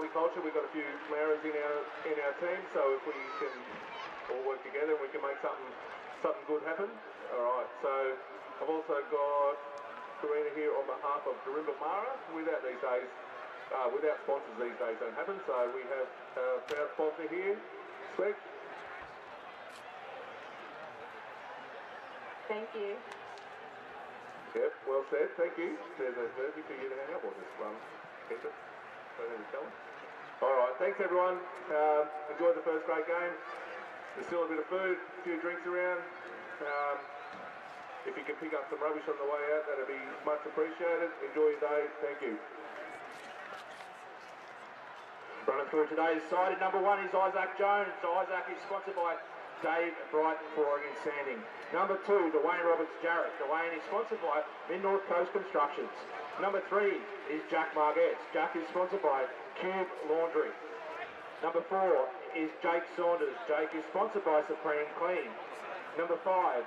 multicultural. We've got a few Maoris in our team, so if we can all work together, we can make something good happen. All right. So I've also got Karina here on behalf of Dorimba Mara. Without sponsors these days don't happen. So we have a proud sponsor here, Swag. Thank you. Yep, well said. Thank you. There's a jersey for you to hang up or just keep it. All right, thanks everyone. Enjoyed the first great game. There's still a bit of food, a few drinks around. If you can pick up some rubbish on the way out, that'd be much appreciated. Enjoy your day. Thank you. Running through today's side, number 1 is Isaac Jones. Isaac is sponsored by Dave Brighton for Oregon Sanding. Number 2, Dwayne Roberts Jarrett. Dwayne is sponsored by Mid North Coast Constructions. Number 3 is Jack Margetts. Jack is sponsored by Cube Laundry. Number 4 is Jake Saunders. Jake is sponsored by Supreme Clean. Number 5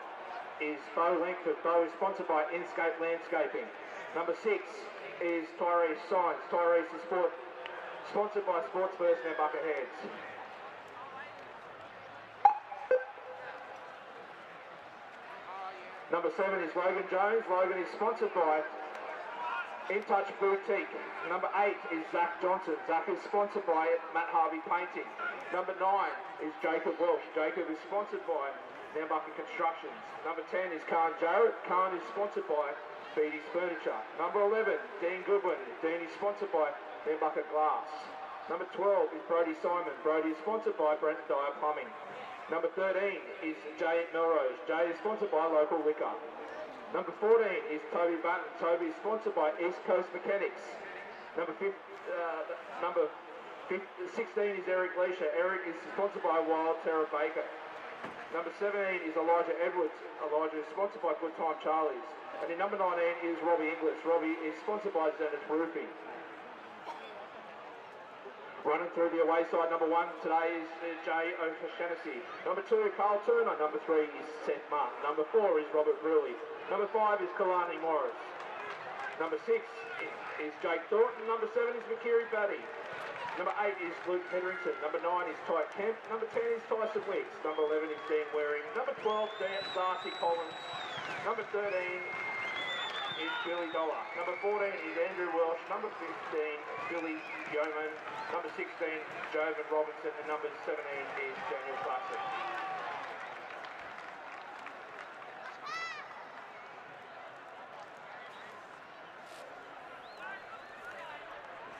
is Bo Langford. Bo is sponsored by Inscape Landscaping. Number 6 is Tyrese Science. Tyrese is sponsored by Sports First Nambucca Heads. Number 7 is Logan Jones. Logan is sponsored by In Touch Boutique. Number 8 is Zach Johnson. Zach is sponsored by Matt Harvey Painting. Number 9 is Jacob Welsh. Jacob is sponsored by Nambucca Constructions. Number 10 is Khan Jarrett. Khan is sponsored by Beatty's Furniture. Number 11, Dean Goodwin. Dean is sponsored by Nambucca Glass. Number 12 is Brody Simon. Brody is sponsored by Brent Dyer Plumbing. Number 13 is Jay Melrose. Jay is sponsored by Local Liquor. Number 14 is Toby Button. Toby is sponsored by East Coast Mechanics. Number 16 is Eric Leisha. Eric is sponsored by Wild Terra Baker. Number 17 is Elijah Edwards. Elijah is sponsored by Good Time Charlie's. And in number 19 is Robbie Inglis. Robbie is sponsored by Zenith Roofing. Running through the away side, number 1 today is Jay O'Shaughnessy. Number 2, Carl Turner. Number 3 is Seth Martin. Number 4 is Robert Brewerley. Number 5 is Kalani Morris. Number 6 is Jake Thornton. Number 7 is McKiri Batty. Number 8 is Luke Hetherington. Number 9 is Tai Kemp. Number 10 is Tyson Wicks. Number 11 is Dan Waring. Number 12, Darcy Collins. Number 13 is Billy Dollar. Number 14 is Andrew Welsh. Number 15, Billy Yeoman. Number 16, Jovan Robinson. And number 17 is Daniel Clarkson.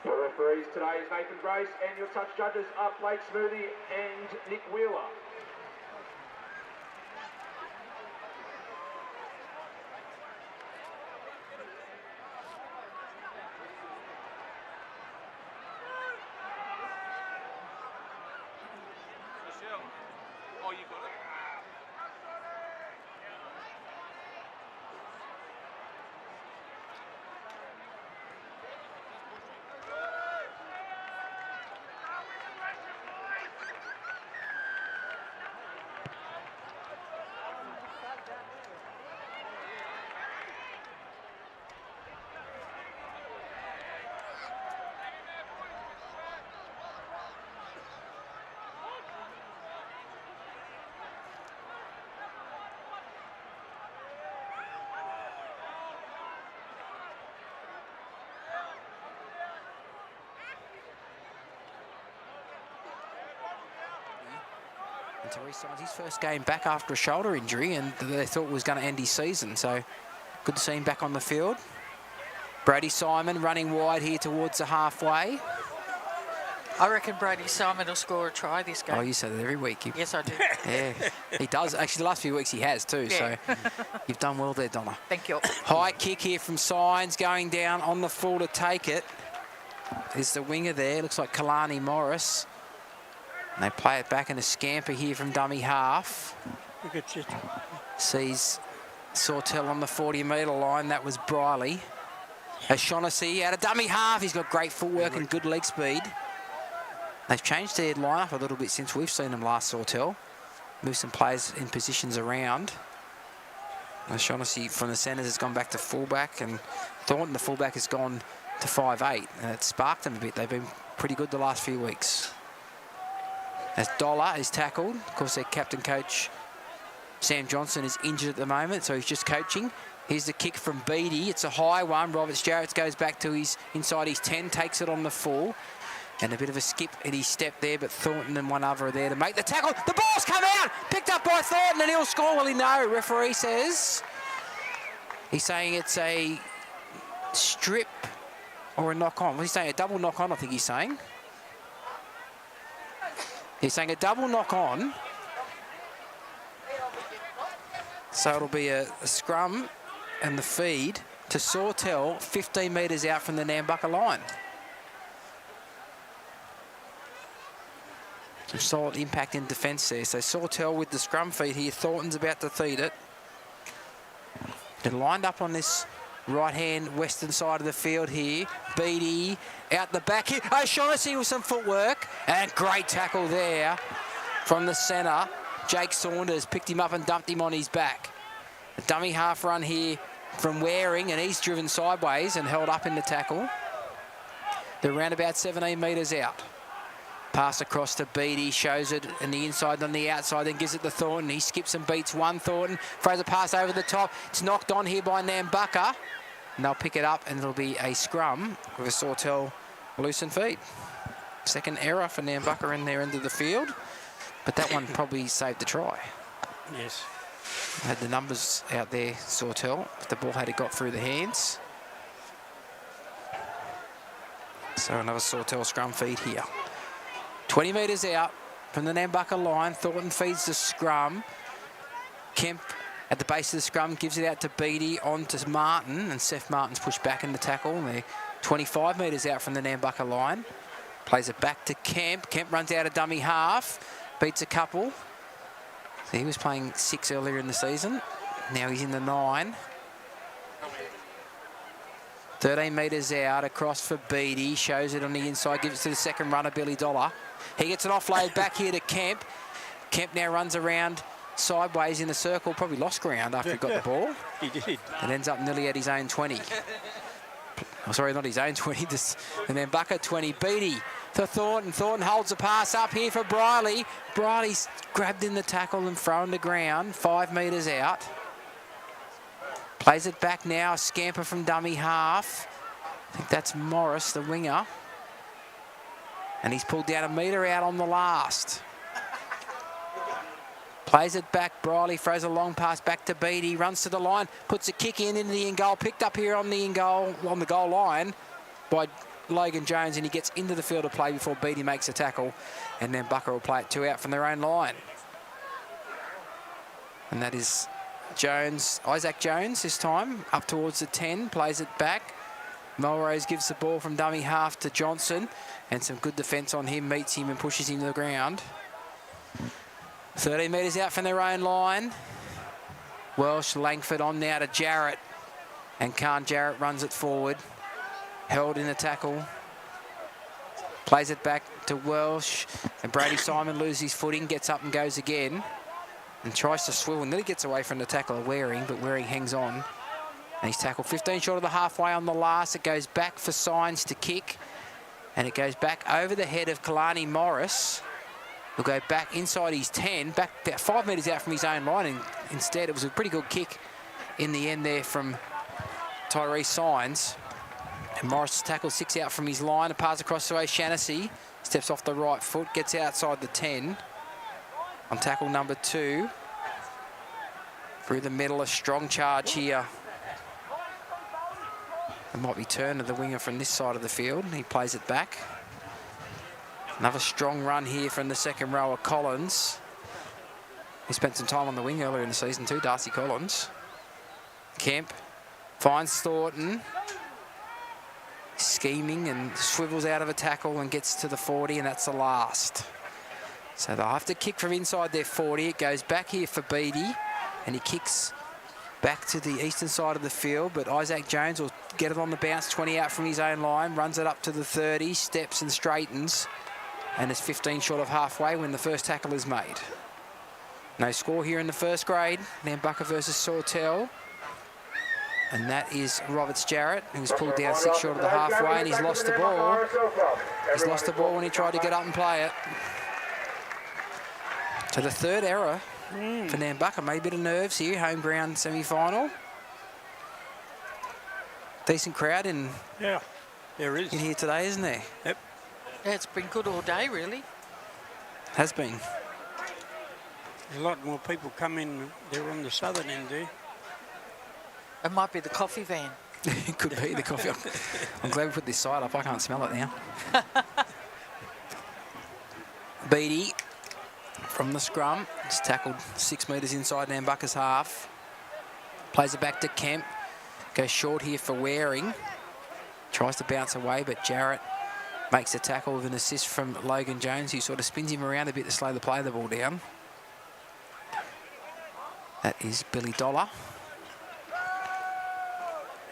Your referees today is Nathan Grace, and your touch judges are Blake Smoothie and Nick Wheeler. And Therese signs his first game back after a shoulder injury, and they thought was going to end his season. So good to see him back on the field. Brady Simon running wide here towards the halfway. I reckon Brady Simon will score a try this game. Oh, you say that every week. Yes, I do. Yeah, he does. Actually, the last few weeks he has too. Yeah. So you've done well there, Donna. Thank you. High kick here from Signs, going down on the full to take it. There's the winger there. Looks like Kalani Morris. And they play it back in a scamper here from dummy half. Look at it. Sees Sawtell on the 40-metre line. That was Briley. Shaughnessy out of dummy half. He's got great footwork and good leg speed. They've changed their lineup a little bit since we've seen them last, Sawtell. Moved some players in positions around. Shaughnessy from the centres has gone back to fullback, and Thornton, the fullback, has gone to 5'8", and it sparked them a bit. They've been pretty good the last few weeks. As Dollar is tackled, of course their captain coach Sam Johnson is injured at the moment, so he's just coaching. Here's the kick from Beattie. It's a high one. Roberts Jarrett goes back to inside his 10, takes it on the full. And a bit of a skip in his step there, but Thornton and one other are there to make the tackle. The ball's come out, picked up by Thornton, and he'll score. Well, no, referee says. He's saying it's a strip or a knock-on. What's he saying? A double knock-on, I think he's saying. He's saying a double knock-on. So it'll be a scrum and the feed to Sawtell, 15 metres out from the Nambucca line. Some solid impact in defence there. So Sawtell with the scrum feed here. Thornton's about to feed it. They're lined up on this right-hand western side of the field here. Beattie out the back here. Oh, Shaughnessy with some footwork. And great tackle there from the centre. Jake Saunders picked him up and dumped him on his back. A dummy half run here from Waring, and he's driven sideways and held up in the tackle. They're around about 17 metres out. Pass across to Beattie, shows it in the inside on the outside, then gives it to Thornton. He skips and beats one Thornton. Fraser pass over the top. It's knocked on here by Nambucca. And they'll pick it up, and it'll be a scrum with a Sawtell loose and feed. Second error for Nambucca in their end of the field. But that one probably saved the try. Yes. Had the numbers out there, Sawtell, if the ball had got through the hands. So another Sawtell scrum feed here. 20 metres out from the Nambucca line. Thornton feeds the scrum. Kemp at the base of the scrum gives it out to Beattie, on to Martin, and Seth Martin's pushed back in the tackle. They're 25 metres out from the Nambucca line. Plays it back to Kemp. Kemp runs out a dummy half. Beats a couple. So he was playing 6 earlier in the season. Now he's in the 9. 13 metres out, across for Beattie. Shows it on the inside, gives it to the second runner, Billy Dollar. He gets an offload back here to Kemp. Kemp now runs around sideways in the circle. Probably lost ground after he got the ball. He did. And ends up nearly at his own 20. Oh, sorry, not his own 20. And then Nambucca 20. Beattie to Thornton. Thornton holds a pass up here for Briley. Briley's grabbed in the tackle and thrown to ground. 5 metres out. Plays it back now. A scamper from dummy half. I think that's Morris, the winger. And he's pulled down a metre out on the last. Plays it back. Briley throws a long pass back to Beattie. Runs to the line. Puts a kick into the in goal. Picked up here on the goal line by Logan Jones, and he gets into the field of play before Beattie makes a tackle. And then Nambucca will play it 2 out from their own line. And that is Jones, Isaac Jones this time, up towards the 10. Plays it back. Melrose gives the ball from dummy half to Johnson, and some good defence on him, meets him and pushes him to the ground. 13 metres out from their own line. Welsh, Langford on now to Jarrett, and Khan Jarrett runs it forward. Held in the tackle. Plays it back to Welsh, and Brady Simon loses his footing, gets up and goes again, and tries to swivel. Nearly gets away from the tackle of Waring, but Waring hangs on. And he's tackled 15 short of the halfway on the last. It goes back for Signs to kick. And it goes back over the head of Kalani Morris. He'll go back inside his 10, back about 5 metres out from his own line. And instead, it was a pretty good kick in the end there from Tyrese Signs. And Morris tackles 6 out from his line. A pass across to Shaughnessy. Steps off the right foot, gets outside the 10. On tackle number 2. Through the middle, a strong charge here. It might be Turner, the winger from this side of the field. He plays it back. Another strong run here from the second rower, Collins. He spent some time on the wing earlier in the season too, Darcy Collins. Kemp finds Thornton. Scheming and swivels out of a tackle and gets to the 40, and that's the last. So they'll have to kick from inside their 40. It goes back here for Beattie, and he kicks back to the eastern side of the field, but Isaac Jones will get it on the bounce, 20 out from his own line, runs it up to the 30, steps and straightens, and is 15 short of halfway when the first tackle is made. No score here in the first grade. Nambucca versus Sawtell. And that is Roberts Jarrett, who's pulled down 6 short of the halfway, and he's lost the ball. He's lost the ball when he tried to get up and play it. So the third error for Nambucca. Made a bit of nerves here, home ground semi-final. Decent crowd in Yeah, there is. in here today, isn't there? Yep. Yeah, it's been good all day, really. Has been. A lot more people come in there on the southern end there. It might be the coffee van. It could be the coffee. I'm glad we put this side up. I can't smell it now. Beattie from the scrum. He's tackled 6 metres inside Nambucca's half. Plays it back to Kemp. Goes short here for Waring. Tries to bounce away, but Jarrett makes a tackle with an assist from Logan Jones, who sort of spins him around a bit to slow the play of the ball down. That is Billy Dollar.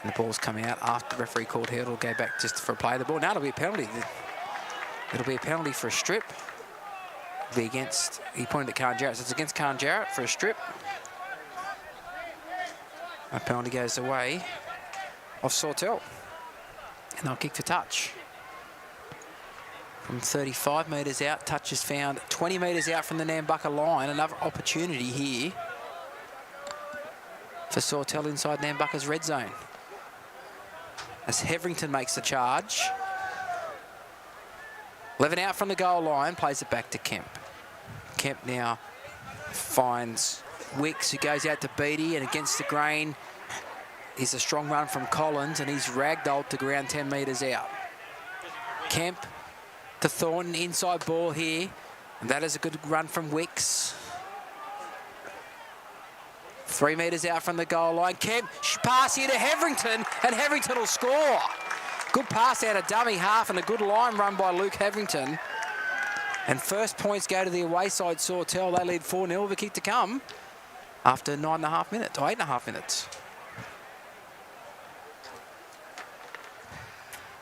And the ball's come out after the referee called here. It'll go back just for a play of the ball. Now it'll be a penalty. It'll be a penalty for a strip. It'll be against, he pointed at Khan Jarrett, so it's against Khan Jarrett for a strip. A penalty goes away off Sawtell. And they'll kick for touch. From 35 metres out, touch is found 20 metres out from the Nambucca line. Another opportunity here for Sawtell inside Nambucca's red zone. As Heverington makes the charge. 11 out from the goal line, plays it back to Kemp. Kemp now finds Wicks, who goes out to Beattie, and against the grain is a strong run from Collins, and he's ragdolled to ground 10 metres out. Kemp to Thornton, inside ball here, and that is a good run from Wicks. 3 metres out from the goal line. Kemp, pass here to Heverington, and Heverington will score. Good pass out of dummy half and a good line run by Luke Heverington. And first points go to the away side Sawtell. They lead 4-0 with a kick to come after 9.5 minutes, or 8.5 minutes.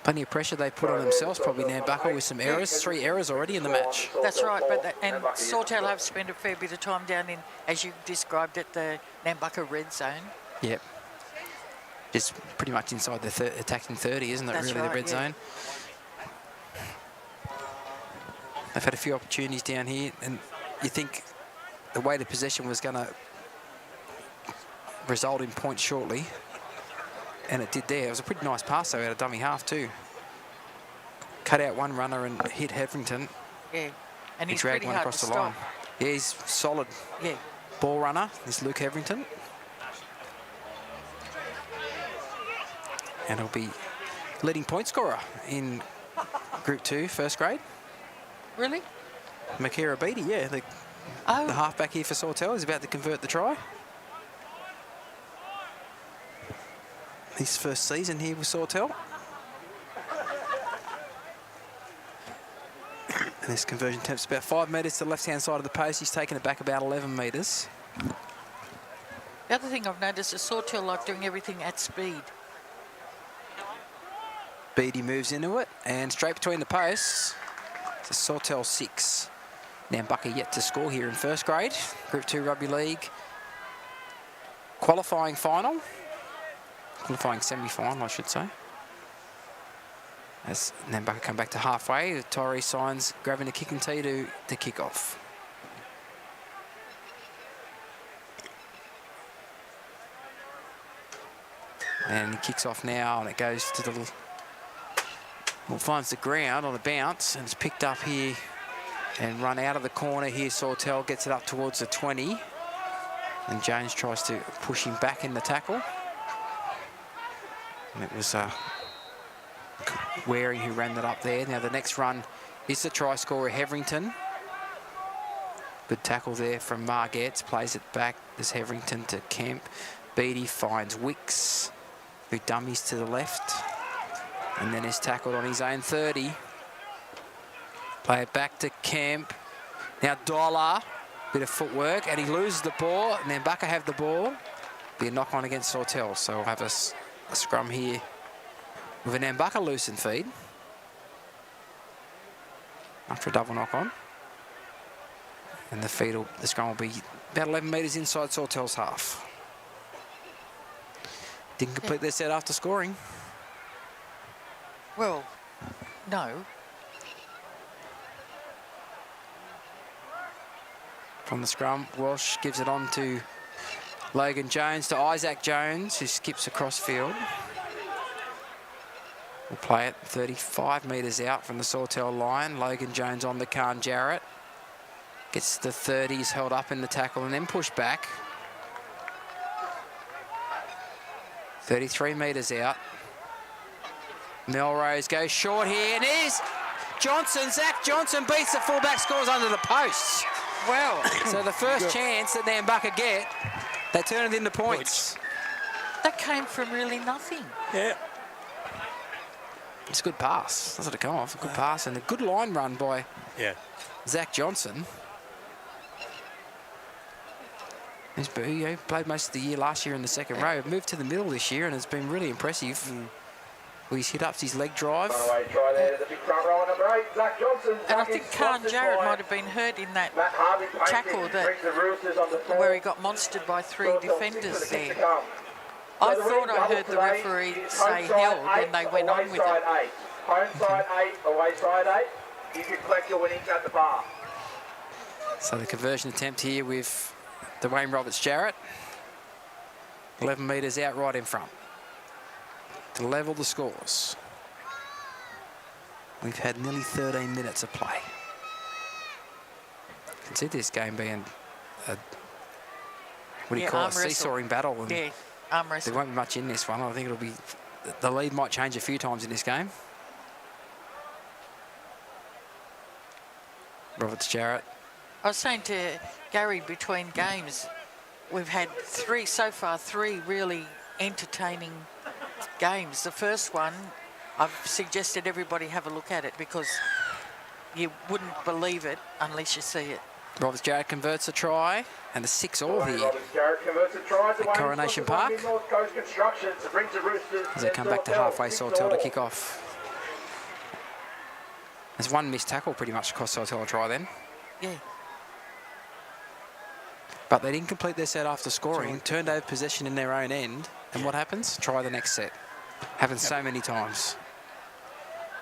Plenty of pressure they put on themselves, probably Nambucca, with some errors. 3 errors already in the match. That's right, and Sawtell have spent a fair bit of time down in, as you described it, the Nambucca red zone. Yep. Just pretty much inside the attacking 30, isn't it? That's really, right, the red zone. They've had a few opportunities down here, and you think the way the possession was going to result in points shortly, and it did there. It was a pretty nice pass, though, out of dummy half, too. Cut out one runner and hit Heverington. Yeah, and He he's dragged pretty one hard across to the stop. line. Yeah, he's solid Yeah, ball runner, this Luke Heverington. And he'll be leading point scorer in Group 2, first grade. really? Makira Beattie, yeah, the Oh, halfback here for Sawtell is about to convert the try. His first season here with Sawtell. And this conversion attempt's about 5 metres to the left-hand side of the post. He's taken it back about 11 metres. the other thing I've noticed is Sawtell like doing everything at speed. Beattie moves into it and straight between the posts. It's a Sawtell 6. Nambucca yet to score here in first grade. Group 2 Rugby League qualifying final. Qualifying semi-final, I should say. As Nambucca come back to halfway, Tyree signs grabbing a kicking tee to kick off. And he kicks off now, and it goes to the... Well, finds the ground on the bounce, and it's picked up here and run out of the corner here. Sawtell gets it up towards the 20. And Jones tries to push him back in the tackle. And it was Waring who ran that up there. Now the next run is the try scorer, Heverington. Good tackle there from Margetts. Plays it back as Heverington to Kemp. Beattie finds Wicks, who dummies to the left. And then is tackled on his own 30. Play it back to Kemp. Now Dollar, bit of footwork, and he loses the ball. And then Nambucca have the ball. Be a knock on against Sawtell. So we'll have a scrum here with a Nambucca loose and feed after a double knock on. And the scrum will be about 11 metres inside Sawtell's half. Didn't complete their set after scoring. Well, no. From the scrum, Walsh gives it on to Logan Jones, to Isaac Jones, who skips across field. We'll play it 35 metres out from the Sawtell line. Logan Jones on the Khan Jarrett. Gets the 30s held up in the tackle and then pushed back. 33 metres out. Melrose goes short here, and is Johnson. Zach Johnson beats the fullback, scores under the posts. Well, So the first chance that Nambucca get, they turn it into points. that came from really nothing. Yeah. It's a good pass. That's what it come off. A good pass and a good line run by Yeah. Zach Johnson. He's played most of the year last year in the second row. Moved to the middle this year and has been really impressive. Well, he's hit up his leg drive. Try there to the big front row, number 8, Zach Johnson. And I think Khan Jarrett might have been hurt in that Matt Harvey tackle where he got monstered by 3 defenders there. I thought I heard the referee say held, and they went on with it. Home side 8, away side 8. You can collect your winnings at the bar. So the conversion attempt here with Dwayne Roberts-Jarrett. 11 metres out right in front to level the scores. We've had nearly 13 minutes of play. I can see this game being a, what do you call it, seesawing battle. And Yeah, arm there wrestle. won't be much in this one. I think it'll be, the lead might change a few times in this game. Roberts-Jarrett. I was saying to Gary, between games, we've had 3 so far, 3 really entertaining games. The first one, I've suggested everybody have a look at it because you wouldn't believe it unless you see it. Roberts-Jarrett converts a try and a 6-all here Roberts-Jarrett converts a try to at Coronation Park North Coast Construction to bring to Roosters. as they come back to halfway Sawtell to kick off. There's one missed tackle pretty much across Sawtell try then. Yeah. But they didn't complete their set after scoring, turned over possession in their own end, and what happens? Try the next set. Happens so many times.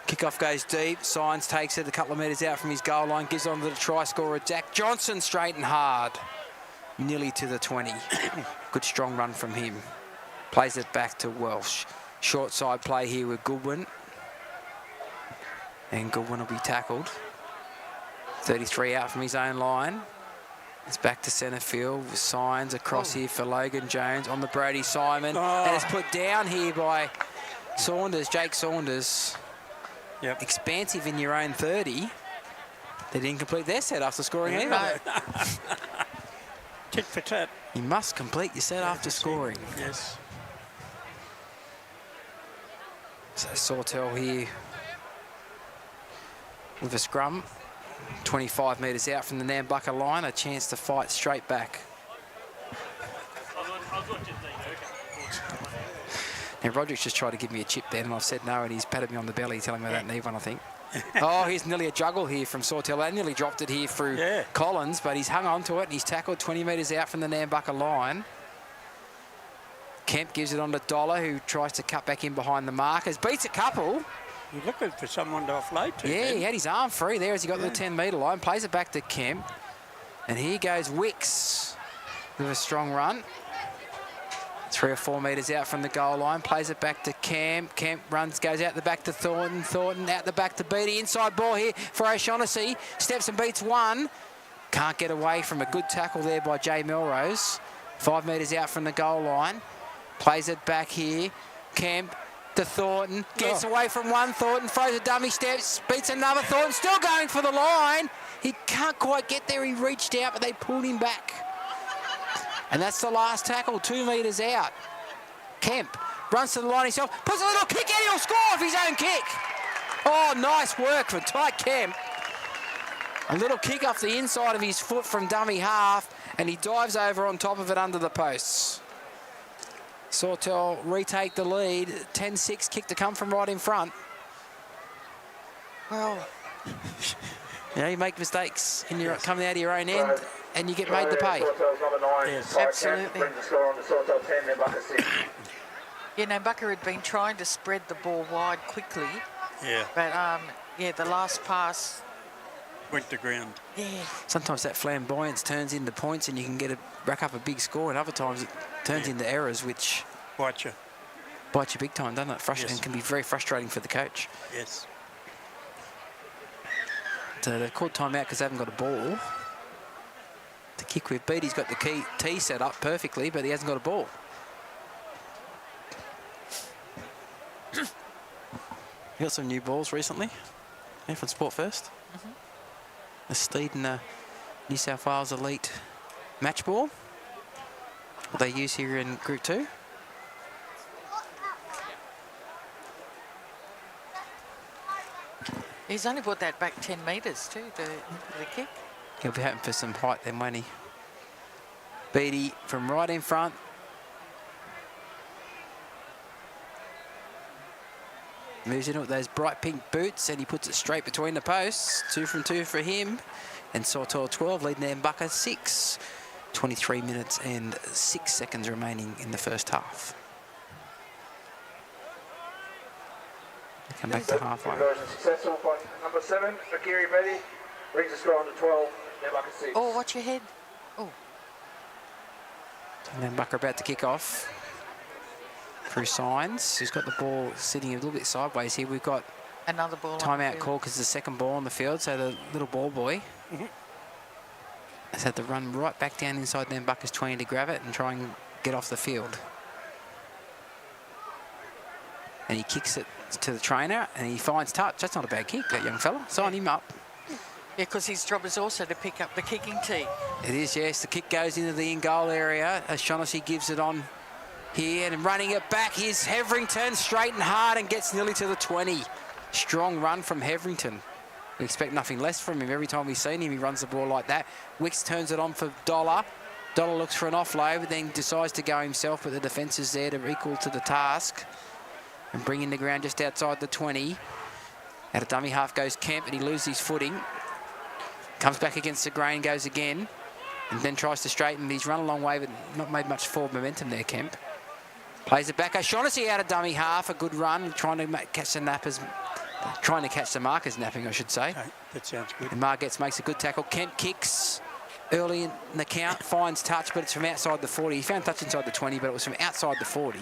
Kickoff goes deep, Signs takes it a couple of metres out from his goal line, gives on to the try scorer, Jack Johnson, straight and hard. Nearly to the 20. Good strong run from him. Plays it back to Welsh. Short side play here with Goodwin. And Goodwin will be tackled. 33 out from his own line. It's back to centre field with Signs across here for Logan Jones on the Brody Simon. And it's put down here by Saunders, Jake Saunders. Yep. Expansive in your own 30. They didn't complete their set after scoring either. Tit for tat. You must complete your set after scoring. Yes. So Sawtell here with a scrum. 25 metres out from the Nambucca line, a chance to fight straight back. Now, Roderick's just tried to give me a chip then, and I've said no, and he's patted me on the belly, telling me I don't need one, I think. Oh, here's nearly a juggle here from Sawtell. They nearly dropped it here through Collins, but he's hung on to it, and he's tackled 20 metres out from the Nambucca line. Kemp gives it on to Dollar, who tries to cut back in behind the markers. Beats a couple. He's looking for someone to offload to. Yeah, he had his arm free there as he got to the 10-metre line. Plays it back to Kemp. And here goes Wicks with a strong run. 3 or 4 metres out from the goal line. Plays it back to Kemp. Kemp runs, goes out the back to Thornton. Thornton out the back to Beattie. Inside ball here for O'Shaughnessy. Steps and beats one. Can't get away from a good tackle there by Jay Melrose. 5 metres out from the goal line. Plays it back here. Kemp to Thornton. Gets away from one. Thornton throws a dummy steps. Beats another. Thornton still going for the line. He can't quite get there. He reached out, but they pulled him back. And that's the last tackle, 2 metres out. Kemp runs to the line himself. Puts a little kick in. He'll score off his own kick. Oh, nice work for Tai Kemp. A little kick off the inside of his foot from dummy half, and he dives over on top of it under the posts. Sawtell retake the lead. 10-6 kick to come from right in front. Well, you know, you make mistakes and you're coming out of your own end and you get made to pay. Yes. Absolutely. Brings the score on to Sawtell 10, Nambucca 6. Yeah, Nambucca had been trying to spread the ball wide quickly, Yeah, but yeah, the last pass. went to ground. Yeah. Sometimes that flamboyance turns into points and you can rack up a big score, and other times it turns into errors, which Bite you. bites you big time, doesn't it? And can be very frustrating for the coach. Yes. So they've called timeout because they haven't got a ball to kick with. Beatty's got the tee set up perfectly, but he hasn't got a ball. You got some new balls recently? Yeah, from Sport First. The Steed and the New South Wales Elite match ball. What they use here in Group 2. He's only brought that back 10 metres too, the kick. He'll be hoping for some height then, won't he? Beatty from right in front. Moves in with those bright pink boots and he puts it straight between the posts. 2 from 2 for him. And Sawtell 12 leading Nambucca 6. 23 minutes and 6 seconds remaining in the first half. They come back to halfway. Conversion successful by number 7, Akiri Beatty. Brings the score on to 12, Nambucca 6. Oh, watch your head. Oh. Nambucca about to kick off. Through Signs, who's got the ball sitting a little bit sideways here. We've got another ball. Timeout call because the second ball on the field, so the little ball boy has had to run right back down inside Nambucca's 20 to grab it and try and get off the field. And he kicks it to the trainer and he finds touch. That's not a bad kick, that young fella. Sign him up. Yeah, because his job is also to pick up the kicking tee. It is, yes. The kick goes into the in-goal area as Shaughnessy gives it on here and running it back. Here's Heverington, straight and hard, and gets nearly to the 20. Strong run from Heverington. We expect nothing less from him. Every time we've seen him, he runs the ball like that. Wicks turns it on for Dollar. Dollar looks for an offload, but then decides to go himself, but the defence is there to equal to the task and bring in the ground just outside the 20. Out of dummy half goes Kemp, and he loses his footing. Comes back against the grain, goes again, and then tries to straighten. He's run a long way, but not made much forward momentum there, Kemp. Plays it back. Shaughnessy out of dummy half. A good run, trying to catch the nappers. Trying to catch the markers napping, I should say. Okay, that sounds good. And Margetts makes a good tackle. Kemp kicks early in the count, finds touch, but it's from outside the 40. He found touch inside the 20, but it was from outside the 40.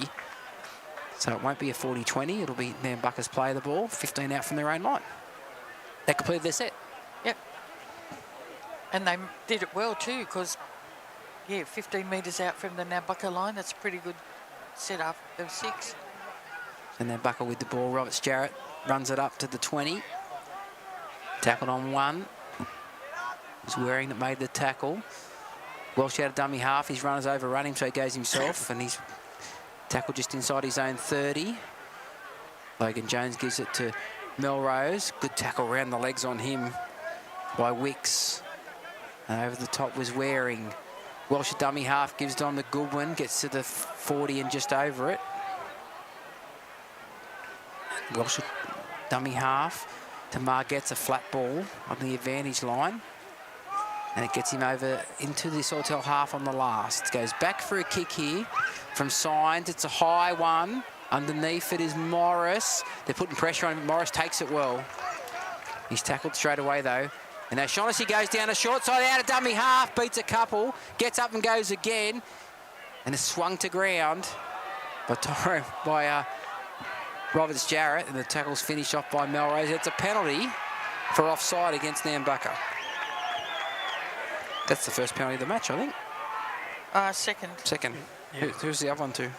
So it won't be a 40-20. It'll be Nambucca's play of the ball. 15 out from their own line. They completed their set. Yep. And they did it well too, because, yeah, 15 metres out from the Nambucca line, that's a pretty good set up of 6. And Nambucca with the ball. Roberts Jarrett runs it up to the 20. Tackled on 1. It was Waring that made the tackle. Welsh out of dummy half. His runners overrun him, so he goes himself, and he's tackled just inside his own 30. Logan Jones gives it to Melrose. Good tackle around the legs on him by Wicks. And over the top was Waring. Welsh at dummy half gives it on to Goodwin. Gets to the 40 and just over it. Welsh at dummy half to Margetts, a flat ball on the advantage line. And it gets him over into the Sawtell half on the last. Goes back for a kick here from Signs. It's a high one. Underneath it is Morris. They're putting pressure on him. Morris takes it well. He's tackled straight away, though. And now Shaughnessy goes down the short side, out of dummy half, beats a couple, gets up and goes again, and is swung to ground by Roberts Jarrett, and the tackle's finished off by Melrose. It's a penalty for offside against Nambucca. That's the first penalty of the match, I think. Second. Second. Yeah. Who's the other one to?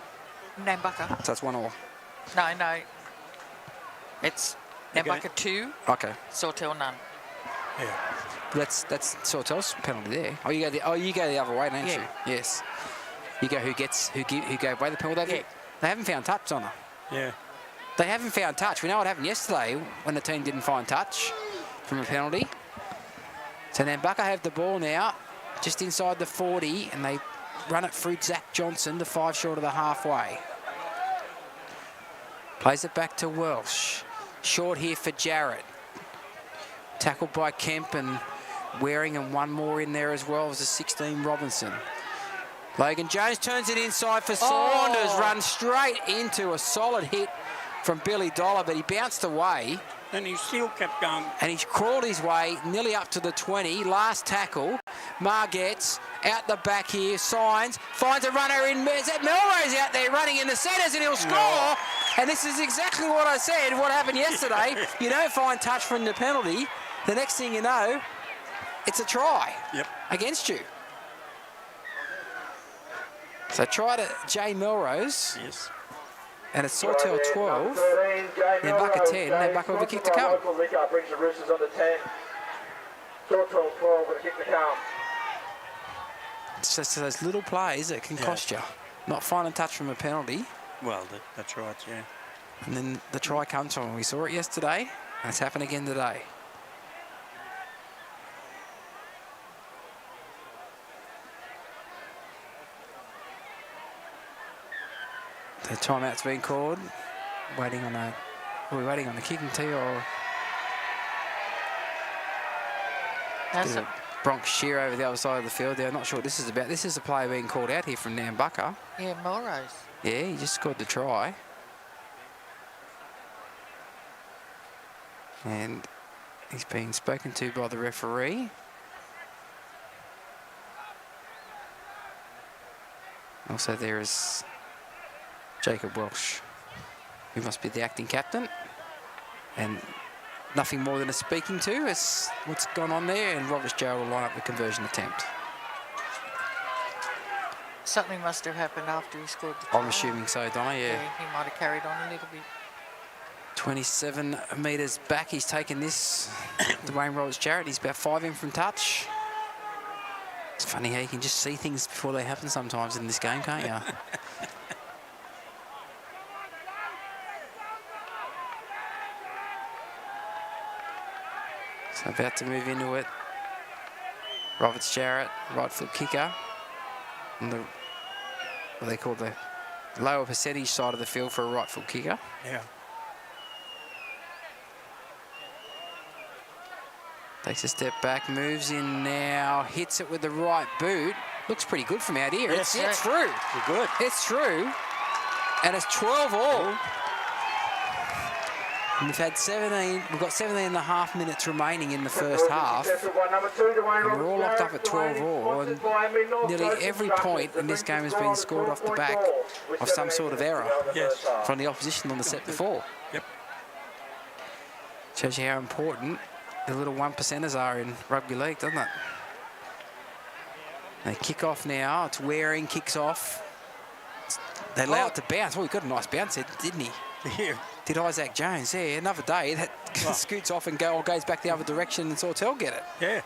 Nambucca. So that's 1-1. No. It's Nambucca 2, Okay. Sawtell none. Yeah. That's Sawtell's penalty there. Oh, you go the other way, don't you? Yes. You go who gave away the penalty. They haven't found touch on her. Yeah. They haven't found touch. We know what happened yesterday when the team didn't find touch from a penalty. So Nambucca have the ball now, just inside the 40, and they run it through Zach Johnson to 5 short of the halfway. Plays it back to Welsh. Short here for Jarrett. Tackled by Kemp and Waring, and one more in there as well as a 16 Robinson. Logan Jones turns it inside for Saunders. Runs straight into a solid hit from Billy Dollar, but he bounced away. And he still kept going. And he's crawled his way nearly up to the 20. Last tackle. Margetts out the back here. Signs. Finds a runner in. Is that Melrose out there running in the centres, and he'll score? No. And this is exactly what I said. What happened yesterday. You don't find touch from the penalty. The next thing you know, it's a try against you. So try to Jay Melrose. Yes. And it's Sawtell 12, Nambucca 10, Nambucca with a kick to come. Brings the Roosters on the 10. Sawtell 12 with a kick to come. It's just those little plays that can cost you. Not finding touch from a penalty. Well, that's right, yeah. And then the try comes from. We saw it yesterday, and it's happened again today. The timeout's been called. Waiting on a. Are we waiting on the kicking tee or? That's a Bronx shear over the other side of the field there. I'm not sure what this is about. This is a player being called out here from Nambucca. Yeah, Melrose. Yeah, he just scored the try. And he's being spoken to by the referee. Also there is Jacob Welsh, who must be the acting captain. And nothing more than a speaking to is what's gone on there, and Robert Jarrell will line up the conversion attempt. Something must have happened after he scored the try. I'm assuming so, Donna, He might have carried on a little bit. 27 metres back, he's taken this. Dwayne Roberts-Jarrett, he's about 5 in from touch. It's funny how you can just see things before they happen sometimes in this game, can't you? So about to move into it. Roberts-Jarrett, right foot kicker. On the, what they call the lower percentage side of the field for a right foot kicker. Yeah. Takes a step back, moves in now, hits it with the right boot. Looks pretty good from out here. Yes, it's through. You're good. It's through. And it's 12 all. And we've had 17, we've got 17 and a half minutes remaining in the first half. And we're all locked up at 12 all. And nearly every point in this game has been scored off the back of some sort of error from the opposition on the set before. Yep. Shows you how important the little 1%ers are in rugby league, doesn't it? They kick off now. It's Waring, kicks off. They allow it to bounce. Well, he got a nice bounce there, didn't he? Yeah. Did Isaac Jones. Yeah, another day. That scoots off and goes back the other direction, and Sawtell get it. Yeah.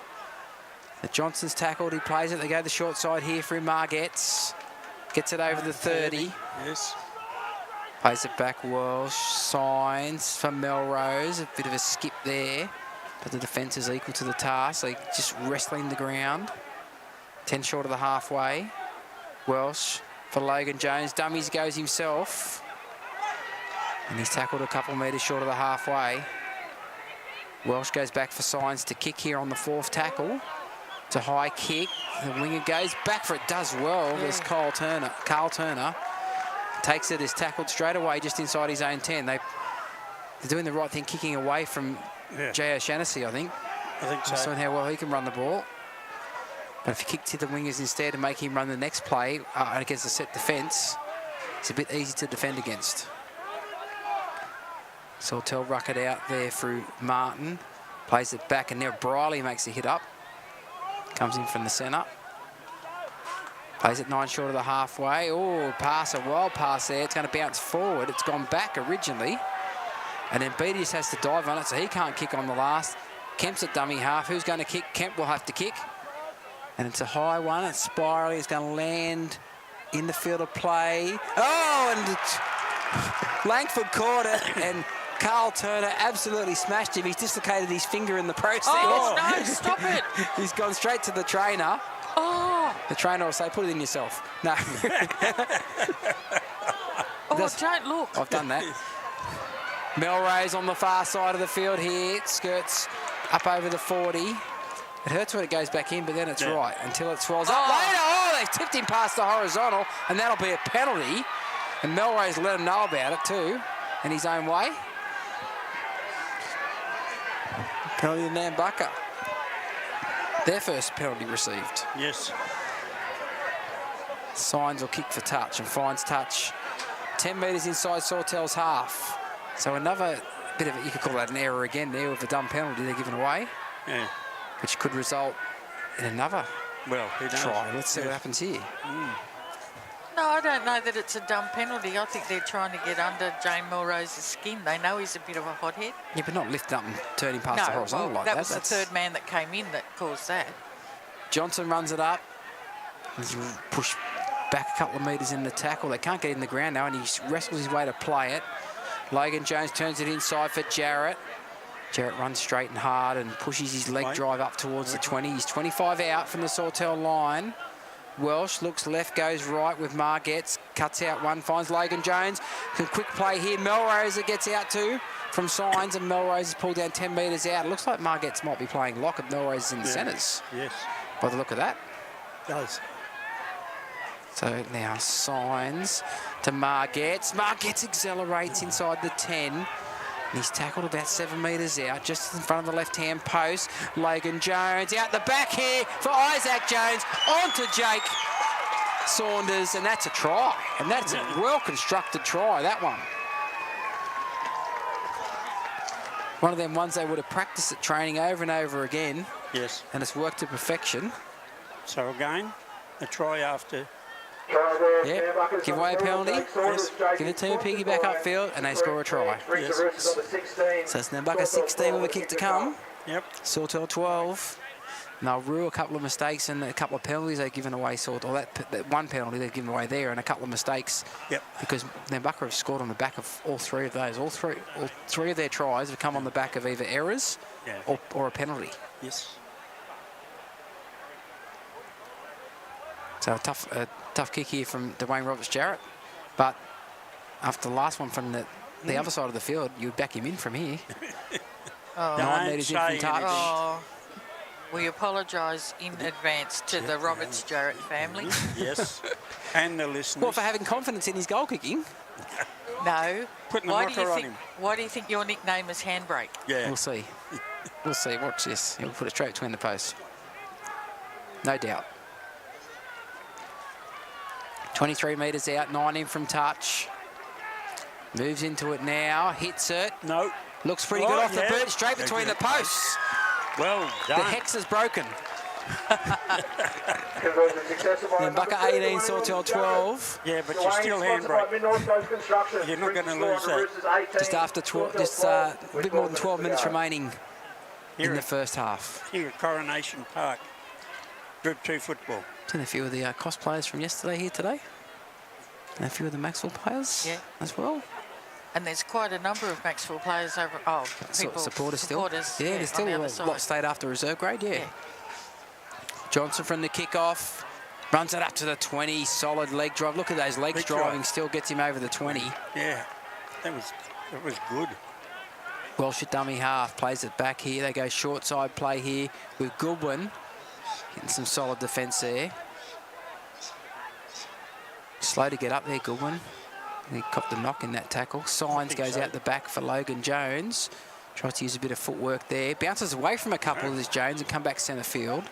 The Johnson's tackled. He plays it. They go the short side here for him. Margetts gets it over the 30. Yes. Plays it back. Walsh. Signs for Melrose. A bit of a skip there. But the defence is equal to the task. They just wrestling the ground. 10 short of the halfway. Welsh for Logan Jones. Dummies goes himself. And he's tackled a couple metres short of the halfway. Welsh goes back for Signs to kick here on the 4th tackle. It's a high kick. The winger goes back for it. Does well. There's Carl Turner. Takes it, is tackled straight away just inside his own 10. They're doing the right thing, kicking away from J.O. Shaughnessy, I think. I think so. Showing how well he can run the ball. But if you kick to the wingers instead and make him run the next play against the set defence, it's a bit easy to defend against. Sawtell ruck it out there through Martin. Plays it back, and now Briley makes a hit up. Comes in from the centre. Plays it 9 short of the halfway. Oh, pass, a wild pass there. It's going to bounce forward. It's gone back originally. And then Beattie just has to dive on it, so he can't kick on the last. Kemp's at dummy half. Who's going to kick? Kemp will have to kick. And it's a high one. It's spirally. It's going to land in the field of play. Oh, and Langford caught it, and Carl Turner absolutely smashed him. He's dislocated his finger in the process. Oh, no, stop it. He's gone straight to the trainer. Oh. The trainer will say, put it in yourself. No. Don't look. I've done that. Melrose on the far side of the field here. It skirts up over the 40. It hurts when it goes back in, but then it's right until it swirls up later. Oh, they've tipped him past the horizontal, and that'll be a penalty. And Melrose let him know about it too, in his own way. Penalty to Nambucca. Their first penalty received. Yes. Signs will kick for touch, and finds touch 10 metres inside Sawtell's half. So another bit of it, you could call that an error again there with the dumb penalty they're giving away. Yeah. Which could result in another try. Let's see what happens here. No, I don't know that it's a dumb penalty. I think they're trying to get under Jane Melrose's skin. They know he's a bit of a hothead. Yeah, but not lift up and turn him past the horizontal like that that. was the third man that came in that caused that. Johnson runs it up. He's pushed back a couple of metres in the tackle. They can't get in the ground now, and he wrestles his way to play it. Logan Jones turns it inside for Jarrett. Jarrett runs straight and hard and pushes his leg drive up towards the 20. He's 25 out from the Sawtell line. Welsh looks left, goes right with Margetts. Cuts out one, finds Logan Jones. Can quick play here. Melrose gets out too from Signs, and Melrose is pulled down 10 metres out. It looks like Margetts might be playing lock and Melrose is in the centres. Yes. By the look of that. Does. So now Signs to Margetts. Margetts accelerates inside the 10. And he's tackled about 7 metres out, just in front of the left-hand post. Logan Jones out the back here for Isaac Jones. On to Jake Saunders, and that's a try. And that's a well-constructed try, that one. One of them ones they would have practiced at training over and over again. Yes. And it's worked to perfection. So again, a try after. Yep, give away a penalty, give the team a piggyback upfield, and they score a try. Yes. So it's Nambucca 16 with a kick to come. Yep. Sawtell 12. And they'll rue a couple of mistakes and a couple of penalties they've given away. Or that one penalty they've given away there, and a couple of mistakes. Yep. Because Nambucca have scored on the back of all three of those. All three of their tries have come on the back of either errors or a penalty. Yes. So a tough kick here from Dwayne Roberts-Jarrett. But after the last one from the other side of the field, you'd back him in from here. 9 metres in from touch. Oh, we apologise in advance to the Roberts-Jarrett family. Yes. And the listeners. Well, for having confidence in his goal kicking. No. Putting the knocker on him. Why do you think your nickname is Handbrake? Yeah. We'll see. We'll see. Watch this. He'll put it straight between the posts. No doubt. 23 metres out, 9 in from touch. Moves into it now, hits it. No. Looks pretty good off the boot, straight between the posts. Well done. The hex is broken. Nambucca 18, Sawtell 12. Yeah, but you're still handbrake. You're not going to lose that. Just after a bit more than 12 minutes remaining in the first half. Here at Coronation Park, Group 2 football. Seen a few of the cost players from yesterday here today. And a few of the Maxwell players as well. And there's quite a number of Maxwell players over. Oh, people, supporters still. Yeah, there's still a lot stayed after reserve grade. Yeah. Johnson from the kickoff runs it up to the 20. Solid leg drive. Look at those legs driving. Still gets him over the 20. Yeah, that was good. Welsh at dummy half plays it back here. They go short side play here with Goodwin. Getting some solid defence there. Slow to get up there, Goodwin. He copped a knock in that tackle. Signs goes out the back for Logan Jones. Tries to use a bit of footwork there. Bounces away from a couple of this Jones and come back centre field.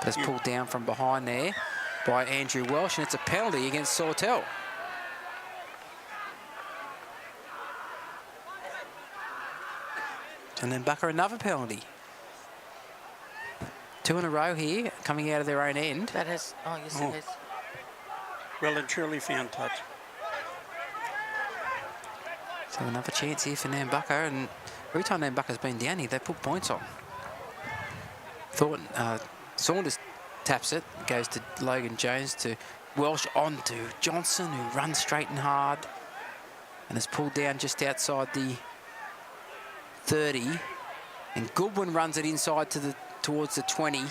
But it's pulled down from behind there by Andrew Welsh, and it's a penalty against Sawtell. And then Bucker another penalty. 2 in a row here, coming out of their own end. That has, it has. Well and truly found touch. So another chance here for Nambucca, and every time Nambucca's been down here, they put points on. Saunders taps it, goes to Logan Jones, to Welsh, on to Johnson, who runs straight and hard, and is pulled down just outside the 30. And Goodwin runs it inside towards the 20.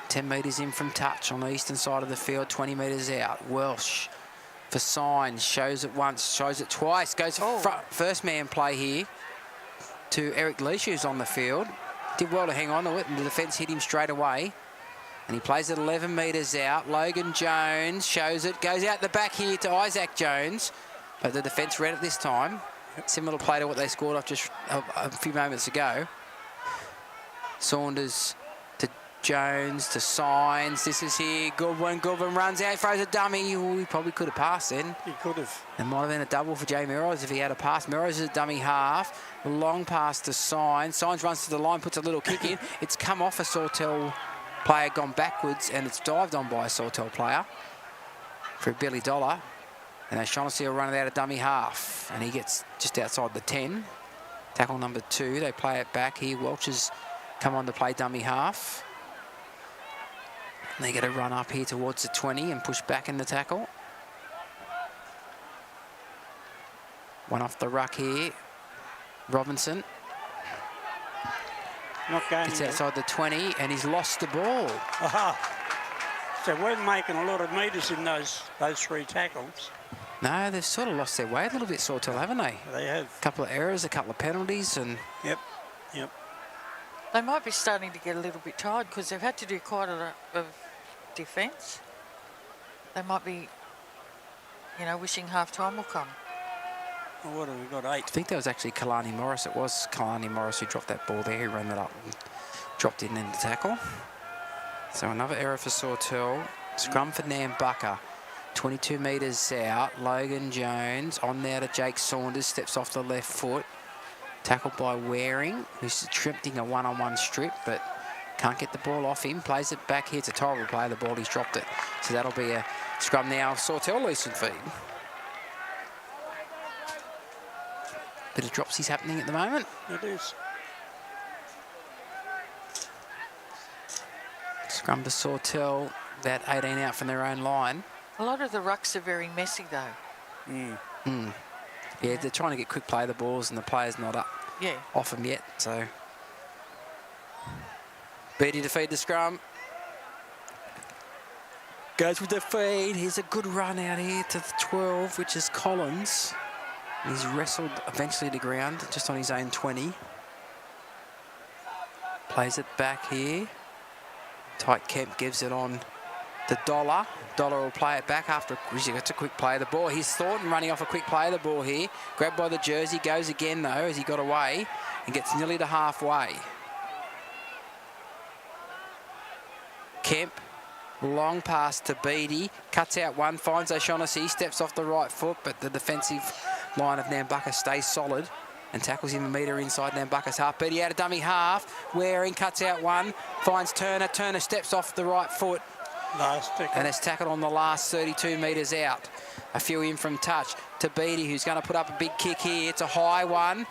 10 metres in from touch on the eastern side of the field, 20 metres out. Welsh for Signs, shows it once, shows it twice, goes first man play here to Eric Leach, who's on the field. Did well to hang on to it, and the defence hit him straight away. And he plays it 11 metres out. Logan Jones shows it. Goes out the back here to Isaac Jones. But the defence read it this time. Similar play to what they scored off just a few moments ago. Saunders to Jones to Signs. This is here. Goodwin. Goodwin runs out. Throws a dummy. Ooh, he probably could have passed then. He could have. It might have been a double for Jay Merrows if he had a pass. Merrows is a dummy half. Long pass to Signs. Signs runs to the line, puts a little kick in. It's come off a Sawtell player, gone backwards, and it's dived on by a Sawtell player for a Billy Dollar. And Shaughnessy will run it out of dummy half. And he gets just outside the 10. Tackle number 2. They play it back here. Welch has come on to play dummy half. And they get a run up here towards the 20 and push back in the tackle. One off the ruck here. Robinson. Not going It's there. outside the 20 and he's lost the ball. Aha. So we're making a lot of metres in those 3 tackles. No, they've sort of lost their way a little bit, Sawtell, haven't they? They have. A couple of errors, a couple of penalties, and Yep. Yep. They might be starting to get a little bit tired because they've had to do quite a lot of defence. They might be, you know, wishing half-time will come. Well, what have we got? 8. I think that was actually Kalani Morris. It was Kalani Morris who dropped that ball there. He ran that up and dropped it in the tackle. So another error for Sawtell. Scrum for Nambucca. 22 metres out. Logan Jones on there to Jake Saunders. Steps off the left foot. Tackled by Waring, who's attempting a one-on-one strip, but can't get the ball off him. Plays it back here to Torrell. Play the ball. He's dropped it. So that'll be a scrum now. Sawtell loose and feed. Bit of dropsies happening at the moment. It is. Scrum to Sawtell, about 18 out from their own line. A lot of the rucks are very messy though. Yeah, they're trying to get quick play of the balls and the player's not up Yeah. off them yet, so. Beatty to feed the scrum. Goes with the feed. Here's a good run out here to the 12, which is Collins. He's wrestled eventually to ground, just on his own 20. Plays it back here. Tai Kemp gives it on to Dollar. Dollar will play it back after it's a quick play of the ball. Here's Thornton running off a quick play of the ball here. Grabbed by the jersey, goes again though as he got away and gets nearly to halfway. Kemp, long pass to Beatty, cuts out one, finds O'Shaughnessy, steps off the right foot, but the defensive line of Nambucca stays solid and tackles him a metre inside Nambucca's half. Beatty out of dummy half, Waring cuts out one, finds Turner. Turner steps off the right foot. Last tackle. And it's tackled on the last 32 metres out. A few in from touch to Beatty, who's going to put up a big kick here. It's a high one.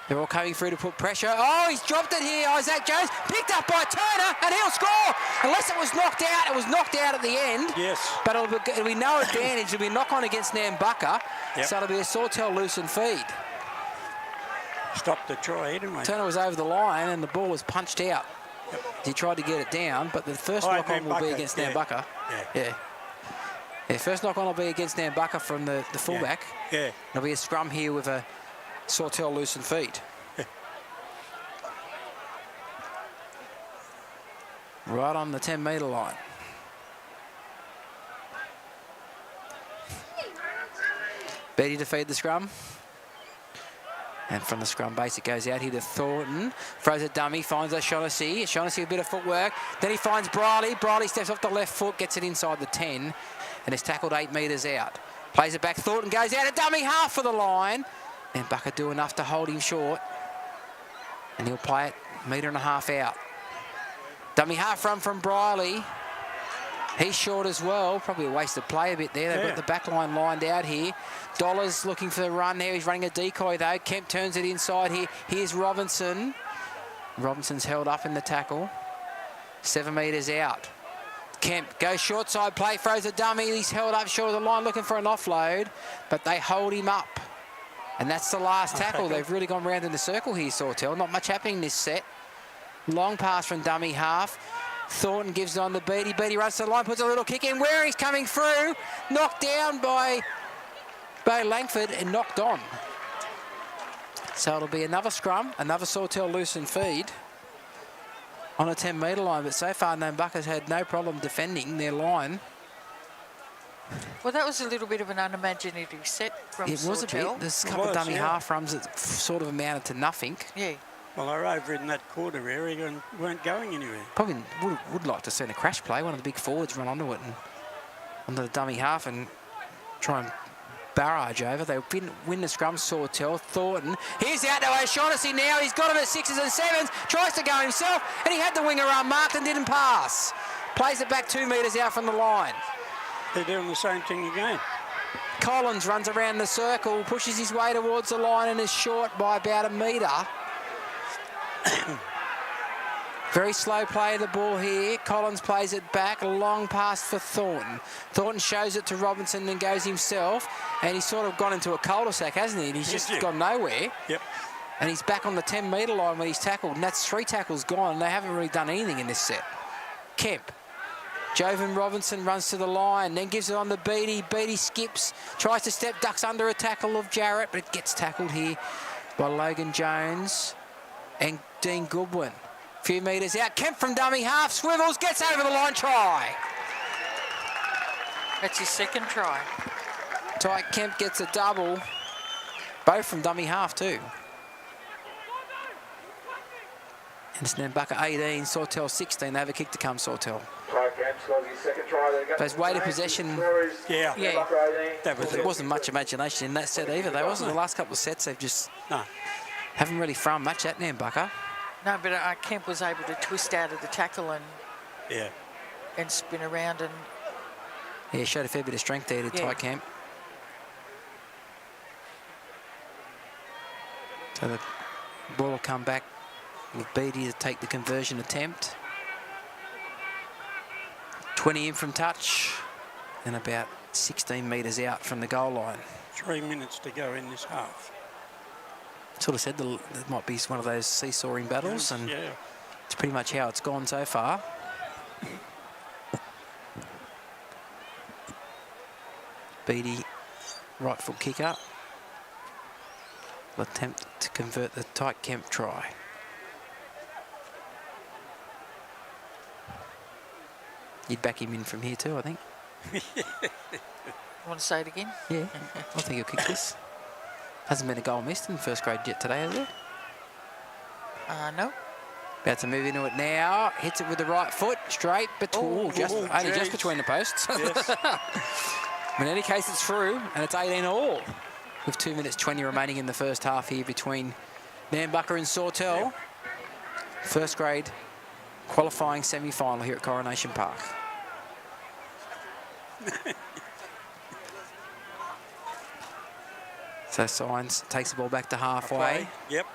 They're all coming through to put pressure. Oh, he's dropped it here. Isaac Jones picked up by Turner, and he'll score. Unless it was knocked out. It was knocked out at the end. Yes. But it'll be no advantage. It'll be a knock-on against Nambucca. Yep. So it'll be a Sawtell loose and feed. Stopped the try anyway. Turner was over the line, and the ball was punched out. Yep. He tried to get it down, but the first knock-on will be against Nambucca. Yeah, first knock-on will be against Nambucca from the fullback. Yeah. There'll be a scrum here with a Sawtell loose and feed. Right on the 10-metre line. Beatty to feed the scrum. And from the scrum base, it goes out here to Thornton. Throws a dummy, finds O'Shaughnessy. Shaughnessy a bit of footwork. Then he finds Briley. Briley steps off the left foot, gets it inside the 10, and is tackled 8 metres out. Plays it back. Thornton goes out a dummy half for the line. And Bucker do enough to hold him short. And he'll play it 1.5 metres out. Dummy half run from Briley. He's short as well. Probably a wasted play a bit there. They've got the back line lined out here. Dollars looking for the run there. He's running a decoy though. Kemp turns it inside here. Here's Robinson. Robinson's held up in the tackle. 7 metres out. Kemp goes short side play, throws a dummy. He's held up short of the line looking for an offload, but they hold him up. And that's the last tackle. They've really gone round in the circle here, Sawtell. Not much happening this set. Long pass from dummy half. Thornton gives it on to Beatty. Beatty runs to the line, puts a little kick in. Waring's coming through. Knocked down by Langford and knocked on. So it'll be another scrum, another Sawtell loose and feed. on a 10-metre line, but so far Nambucca's had no problem defending their line. Well, that was a little bit of an unimaginative set from It was a Sawtell. bit. There's a couple of dummy half runs that sort of amounted to nothing. Yeah. Well, they're over in that quarter area and weren't going anywhere. Probably would like to see a crash play. One of the big forwards run onto it and onto the dummy half and try and barrage over. They win the scrum. Sawtell, Thornton. Here's out to Shaughnessy now. He's got him at 6s and 7s. Tries to go himself, and he had the winger unmarked and didn't pass. Plays it back 2 metres out from the line. They're doing the same thing again. Collins runs around the circle, pushes his way towards the line and is short by about 1 metre. Very slow play of the ball here. Collins plays it back, a long pass for Thornton. Thornton shows it to Robinson and goes himself, and he's sort of gone into a cul-de-sac, hasn't he? And he's just gone nowhere. Yep. And he's back on the 10-metre line when he's tackled, and that's 3 tackles gone, and they haven't really done anything in this set. Kemp. Jovan Robinson runs to the line, then gives it on to Beattie. Beattie skips, tries to step, ducks under a tackle of Jarrett, but it gets tackled here by Logan Jones and Dean Goodwin. A few metres out. Kemp from dummy half, swivels, gets over the line, try. That's his second try. Tai Kemp gets a double, both from dummy half too. And it's Nambucca 18, Sawtell 16. They have a kick to come, Sawtell. Tai Kemp scores his second try. Those weight of possession, Yeah. that was, there wasn't much imagination in that set either. There wasn't. The last couple of sets, they've just haven't really thrown much at Nambucca. No, but Kemp was able to twist out of the tackle and spin around and... Yeah, showed a fair bit of strength there to Tai Kemp. So the ball will come back with Beattie to take the conversion attempt. 20 in from touch and about 16 metres out from the goal line. 3 minutes to go in this half. Sort of said it might be one of those seesawing battles, and Yeah. it's pretty much how it's gone so far. Beattie, right foot kick up. Will attempt to convert the Tai Kemp try. You'd back him in from here too, I think. Want to say it again? Yeah, I think he'll kick this. Hasn't been a goal missed in first grade yet today, has there? No. About to move into it now. Hits it with the right foot, straight, but only just between the posts. Yes. In any case, it's through, and it's 18 all. With 2 minutes 20 remaining in the first half here between Nambucca and Sawtell. First grade qualifying semi-final here at Coronation Park. So Signs takes the ball back to halfway. Yep.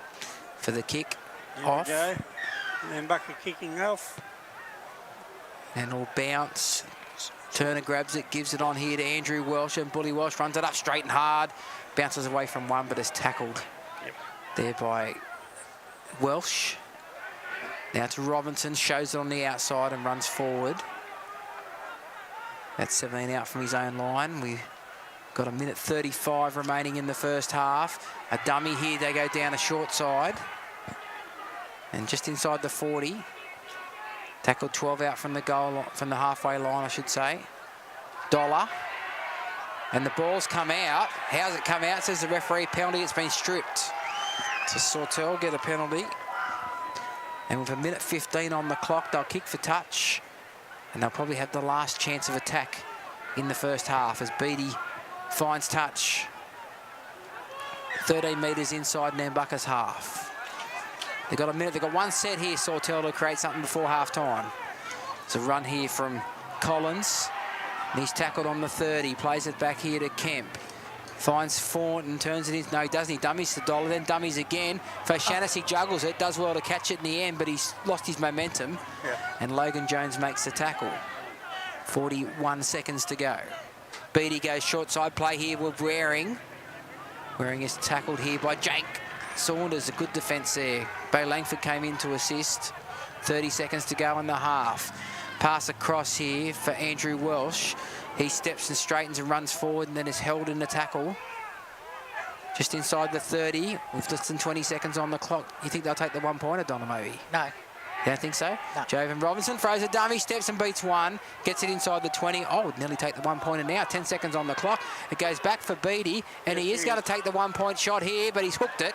For the kick Here we go. Nambucca kicking off. And will bounce. Turner grabs it, gives it on here to Andrew Welsh, and Bully Welsh runs it up straight and hard. Bounces away from one, but is tackled there by Welsh. Now to Robinson, shows it on the outside and runs forward. That's 17 out from his own line. We've got 1 minute 35 remaining in the first half. A dummy here, they go down a short side. And just inside the 40. Tackled 12 out from the goal, from the halfway line, I should say. Dollar. And the ball's come out. How's it come out? Says the referee, penalty, it's been stripped. So Sawtell get a penalty. And with 1 minute 15 on the clock, they'll kick for touch. And they'll probably have the last chance of attack in the first half as Beattie finds touch. 13 metres inside Nambucca's half. They've got a minute. They've got one set here, Sawtell, to create something before half-time. It's a run here from Collins. And he's tackled on the 30. Plays it back here to Kemp. Finds Thornton, turns it in. No, he doesn't. He dummies to Dollar, then dummies again. Shaughnessy juggles it, does well to catch it in the end, but he's lost his momentum. And Logan Jones makes the tackle. 41 seconds to go. Beattie goes short side play here with Waring. Waring is tackled here by Jake Saunders. A good defence there. Bo Langford came in to assist. 30 seconds to go in the half. Pass across here for Andrew Welsh. He steps and straightens and runs forward and then is held in the tackle. Just inside the 30 with less than 20 seconds on the clock. You think they'll take the 1 pointer, Donna, maybe? No. You don't think so? No. Jovan Robinson throws a dummy, steps and beats one, gets it inside the 20. Oh, would nearly take the 1 pointer now. 10 seconds on the clock. It goes back for Beattie, and he is going to take the 1 point shot here, but he's hooked it.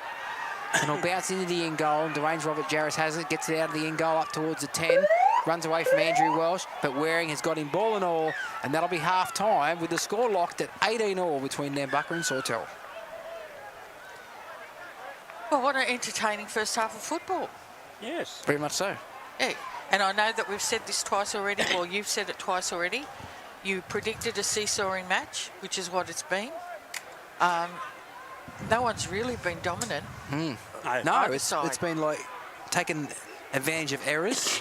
And he'll bounce into the end goal. And Dwayne's Robert Jarris has it, gets it out of the end goal up towards the 10. Runs away from Andrew Welsh, but Waring has got him ball and all, and that'll be half-time with the score locked at 18-all between Nambucca and Sawtell. Well, what an entertaining first half of football. Yes. Very much so. Yeah. And I know that we've said this twice already. Well, you've said it twice already. You predicted a seesawing match, which is what it's been. No one's really been dominant. No, it's been like taking advantage of errors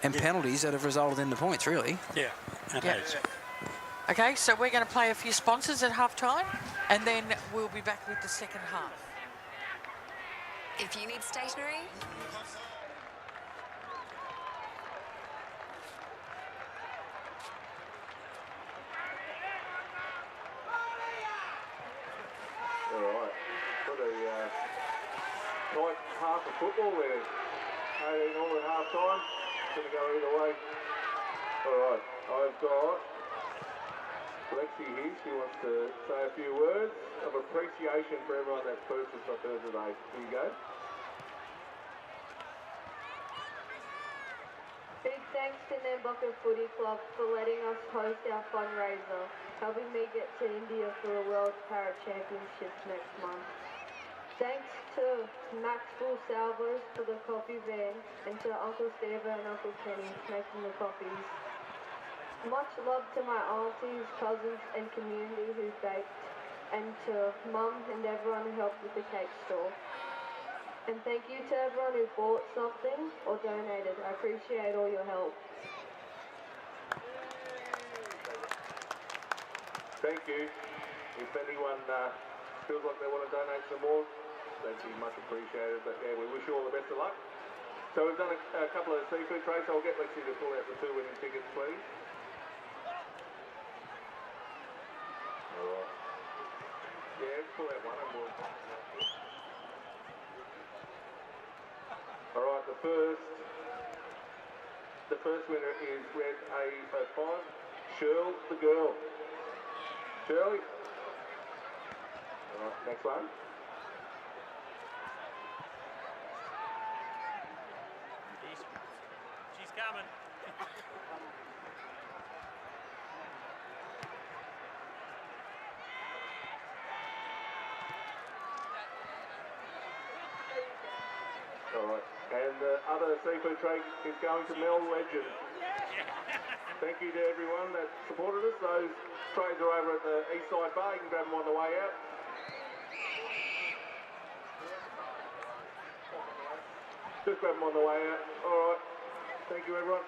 and penalties that have resulted in the points, really. Yeah, it Yeah. has. Okay, so we're going to play a few sponsors at half-time, and then we'll be back with the second half. If you need stationery, All right. What a tight half of football there. 18-all at half-time. It's going to go either way. All right. I've got Lexi here. She wants to say a few words of appreciation for everyone that's purchased off her today. Here you go. Big thanks to Nambucca Footy Club for letting us host our fundraiser, helping me get to India for the World Para Championships next month. Thanks to Maxwell Salvers for the coffee van, and to Uncle Steve and Uncle Kenny making the coffees. Much love to my aunties, cousins and community who baked, and to Mum and everyone who helped with the cake store. And thank you to everyone who bought something or donated. I appreciate all your help. Thank you. If anyone feels like they want to donate some more, that'd be much appreciated. But yeah, we wish you all the best of luck. So we've done a couple of seafood trays. I'll get Lexi to pull out the 2 winning tickets, please. All right. Yeah, pull out one and we'll... All right, the first winner is red A05, Shirl the girl. Shirley. All right, next one. She's coming. All right, and the other seafood tray is going to Mel Legend. Thank you to everyone that supported us. Those trays are over at the east side bar. You can grab them on the way out. Just grab them on the way out. All right. Thank you, everyone.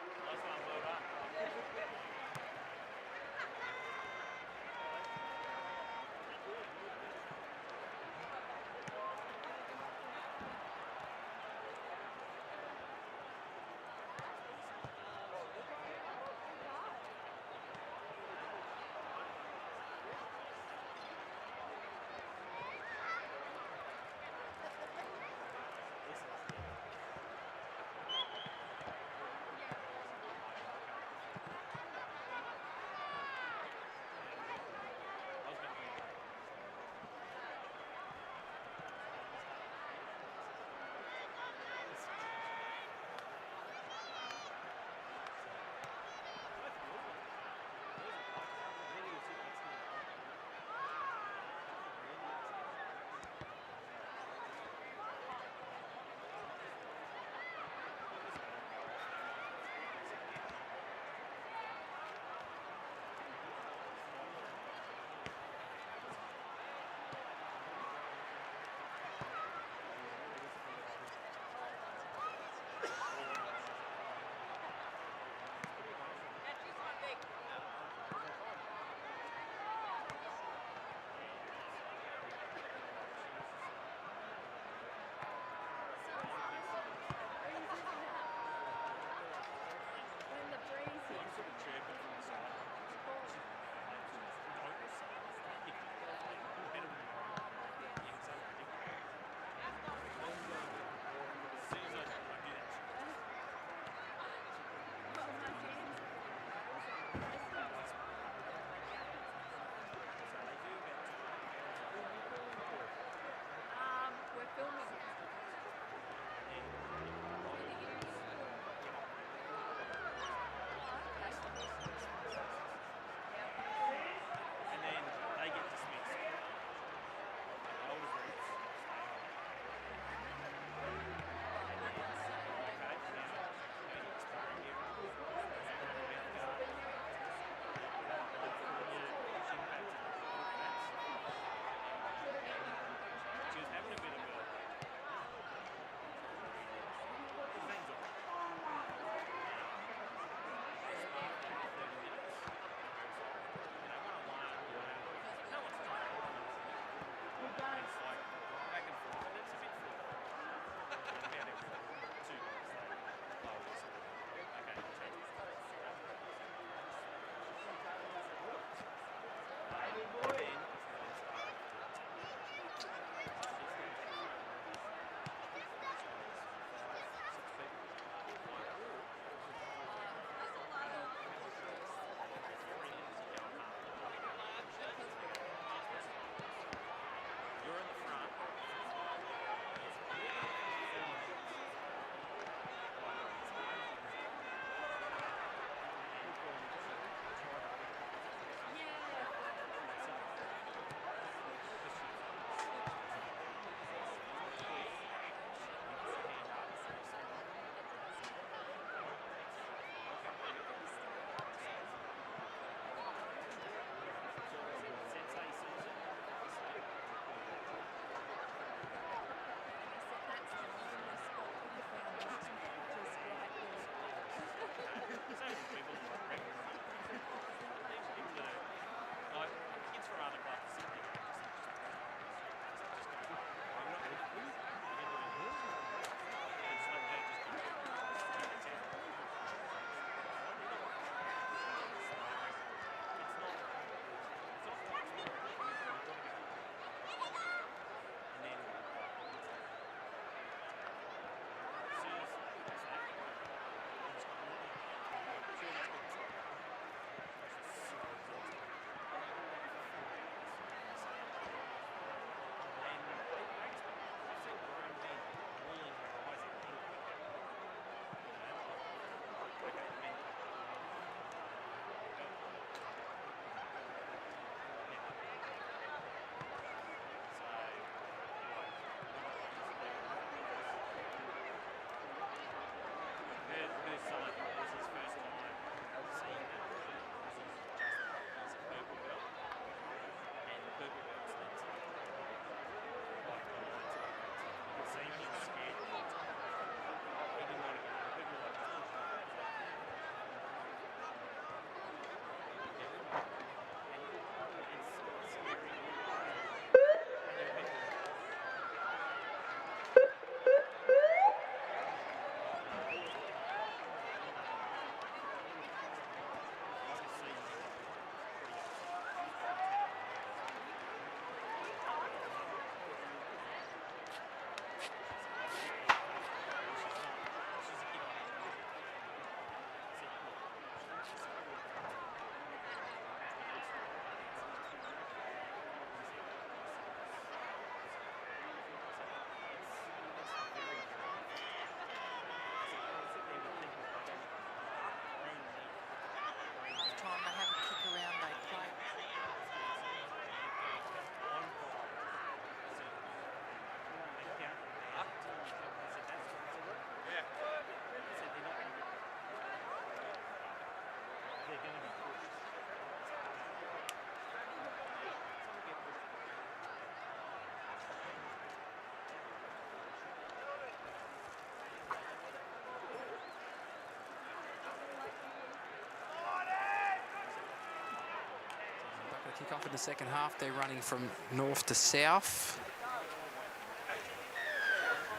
Kick off in the second half. They're running from north to south.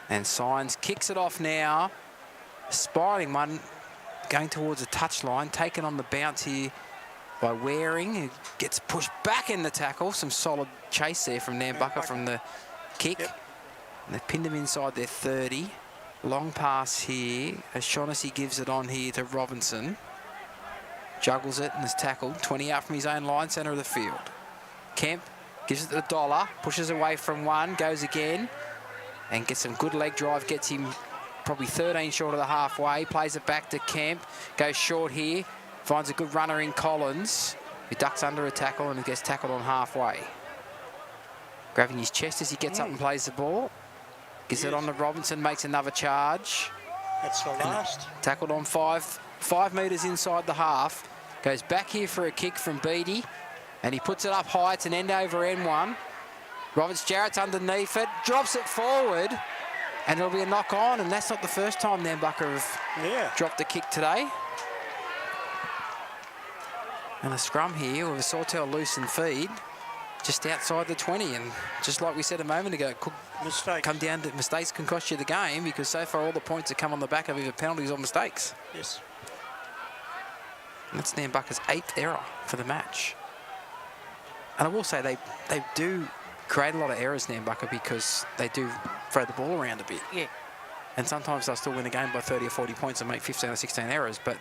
And Signs kicks it off now. Spiraling one, going towards the touchline, taken on the bounce here by Waring, who gets pushed back in the tackle. Some solid chase there from Nambucca from the kick. Yep. And they've pinned him inside their 30. Long pass here as Shaughnessy gives it on here to Robinson. Juggles it and is tackled. 20 out from his own line, centre of the field. Kemp gives it to Dollar, pushes away from one, goes again, and gets some good leg drive, gets him probably 13 short of the halfway, plays it back to Kemp, goes short here, finds a good runner in Collins, who ducks under a tackle and gets tackled on halfway. Grabbing his chest as he gets up and plays the ball. Gives it on to Robinson, makes another charge. That's the last. Tackled on 5 metres inside the half. Goes back here for a kick from Beattie, and he puts it up high. It's an end over end one. Roberts Jarrett's underneath it, drops it forward, and it'll be a knock on, and that's not the first time Nambucca have dropped the kick today. And a scrum here with a Sawtell loose and feed just outside the 20, and just like we said a moment ago, it could come down to mistakes can cost you the game, because so far all the points have come on the back of either penalties or mistakes. Yes. And that's Nambucca's 8th error for the match. And I will say they do create a lot of errors, Nambucca, because they do throw the ball around a bit. Yeah. And sometimes they'll still win a game by 30 or 40 points and make 15 or 16 errors, but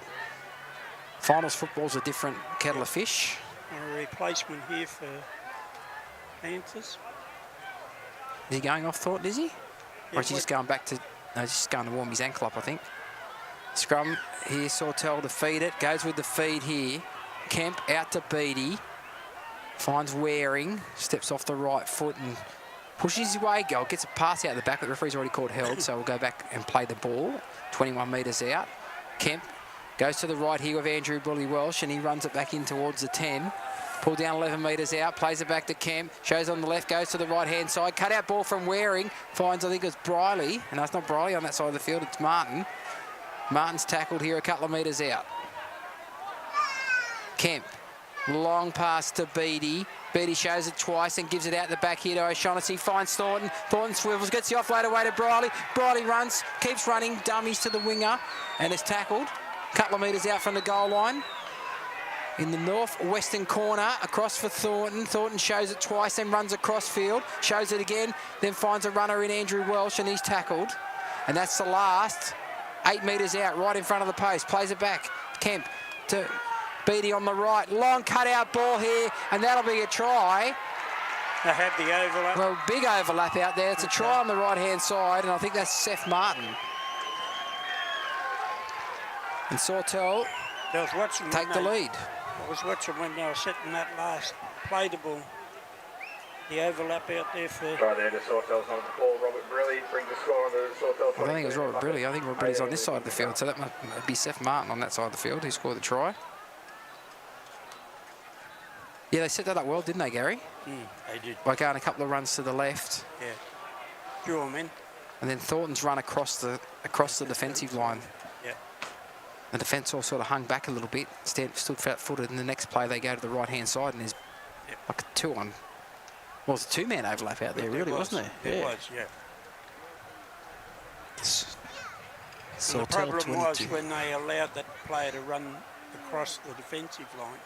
finals football's a different kettle of fish. A replacement here for Panthers. Is he going off, Thornton, is he? Yeah, or is he just going back to... No, he's just going to warm his ankle up, I think. Scrum here, Sawtell to feed it. Goes with the feed here. Kemp out to Beattie. Finds Waring. Steps off the right foot and pushes his way. Goal. Gets a pass out the back, but the referee's already called held, so we'll go back and play the ball. 21 metres out. Kemp goes to the right here with Andrew Bully Welsh, and he runs it back in towards the 10. Pulled down 11 metres out, plays it back to Kemp, shows on the left, goes to the right-hand side. Cut out ball from Waring, finds, I think it's Briley. No, it's not Briley on that side of the field, it's Martin. Martin's tackled here a couple of metres out. Kemp, long pass to Beattie. Beattie shows it twice and gives it out the back here to O'Shaughnessy. Finds Thornton. Thornton swivels, gets the offload away to Briley. Briley runs, keeps running, dummies to the winger, and is tackled. Couple of metres out from the goal line. In the north-western corner, across for Thornton. Thornton shows it twice, then runs across field. Shows it again, then finds a runner in Andrew Welsh, and he's tackled. And that's the last. 8 metres out, right in front of the post. Plays it back. Kemp to Beattie on the right. Long cut-out ball here, and that'll be a try. They have the overlap. Well, big overlap out there. It's a try on the right-hand side, and I think that's Seth Martin. And Sawtell take the lead. I was watching when they were setting that last play the ball. The overlap out there for... Right there, the Sawtell's on the ball. Robert Briley brings the score on the Sawtell. I don't think it was Robert Briley. I think Robert Briley's on this side of the field, so that might be Seth Martin on that side of the field who scored the try. Yeah, they set that up well, didn't they, Gary? They did. By going a couple of runs to the left. Yeah. Draw them in. And then Thornton's run across the defensive line. Yeah. The defence all sort of hung back a little bit, stood flat-footed, and the next play they go to the right-hand side, and there's like a 2-on. Well, it's a 2-man overlap out there, really, wasn't there? It was, yeah. So the problem was when they allowed that player to run across the defensive line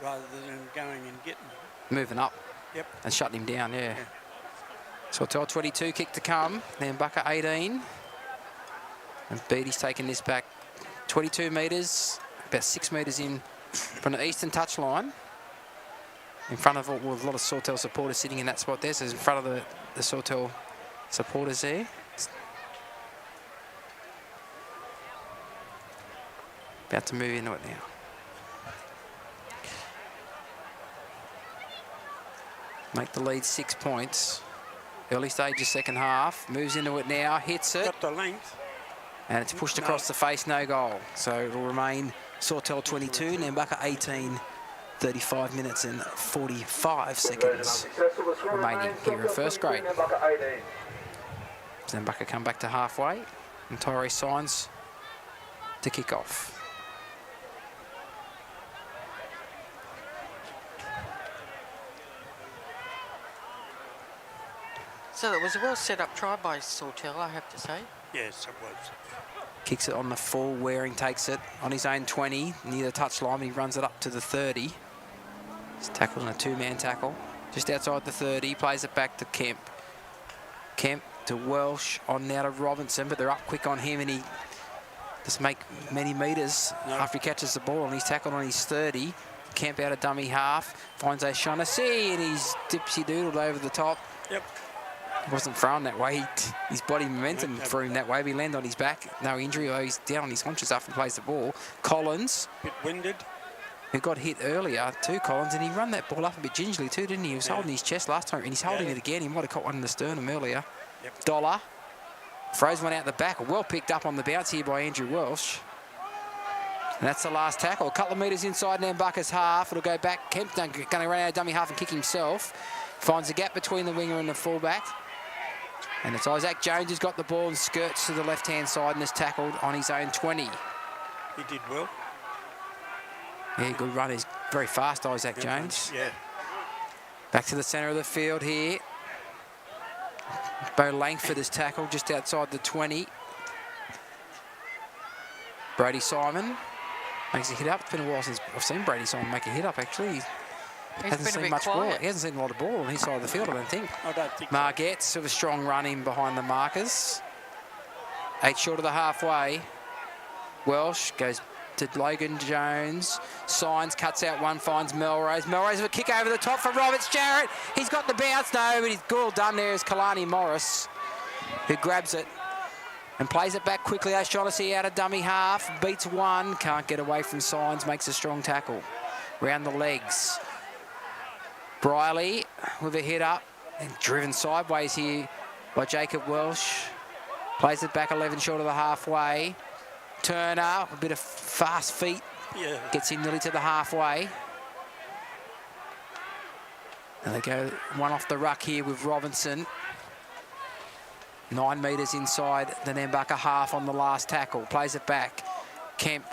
rather than going and getting him. Moving up. Yep. And shutting him down, yeah. Sawtell 22, kick to come. Nambucca 18. And Beattie's taking this back 22 metres, about 6 metres in from the eastern touchline. In front of with a lot of Sawtell supporters sitting in that spot there. So it's in front of the Sawtell supporters there. About to move into it now. Make the lead 6 points. Early stages, second half. Moves into it now, hits it. Got the length. And it's pushed across the face, no goal. So it'll remain Sawtell 22, Nambucca 18. 35 minutes and 45 seconds remaining here in first grade. Nambucca come back to halfway, and Tyree Signs to kick off. So it was a well set up try by Sawtell, I have to say. Yes, it was. Kicks it on the full. Waring takes it on his own 20 near the touchline, and he runs it up to the 30. He's tackled in a two-man tackle. Just outside the 30, plays it back to Kemp. Kemp to Welsh, on now to Robinson, but they're up quick on him, and he doesn't make many metres after he catches the ball, and he's tackled on his 30. Kemp out of dummy half, finds a Shaughnessy, and he's dipsy-doodled over the top. Yep. Wasn't thrown that way. His body momentum threw him that way, but he landed on his back. No injury, although he's down on his haunches after he plays the ball. Collins. Bit winded. Who got hit earlier to Collins, and he run that ball up a bit gingerly too, didn't he? He was holding his chest last time, and he's holding it again. He might have caught one in the sternum earlier. Yep. Dollar. Throws one out the back. Well picked up on the bounce here by Andrew Welsh. And that's the last tackle. A couple of metres inside Nambucca's half. It'll go back. Kemp's going to run out of dummy half and kick himself. Finds a gap between the winger and the fullback. And it's Isaac Jones who's got the ball and skirts to the left-hand side and is tackled on his own 20. He did well. Yeah, good run. He's very fast, Isaac Jones. Yeah. Back to the centre of the field here. Bo Langford is tackled just outside the 20. Brady Simon makes a hit up. It's been a while since I've seen Brady Simon make a hit up, actually. He hasn't seen much ball. He hasn't seen a lot of ball on his side of the field, I don't think. I don't think Margetts with a strong run in behind the markers. 8 short of the halfway. Welsh goes to Logan Jones. Signs, cuts out one, finds Melrose. Melrose with a kick over the top for Roberts Jarrett. He's got the bounce, no, but he's all done there is Kalani Morris, who grabs it and plays it back quickly. Shaughnessy out of dummy half, beats one, can't get away from Signs, makes a strong tackle. Round the legs. Briley with a hit up and driven sideways here by Jacob Welsh. Plays it back 11 short of the halfway. Turner, a bit of fast feet. Yeah. Gets him nearly to the halfway. And they go one off the ruck here with Robinson. 9 metres inside the Nambucca half on the last tackle. Plays it back. Kemp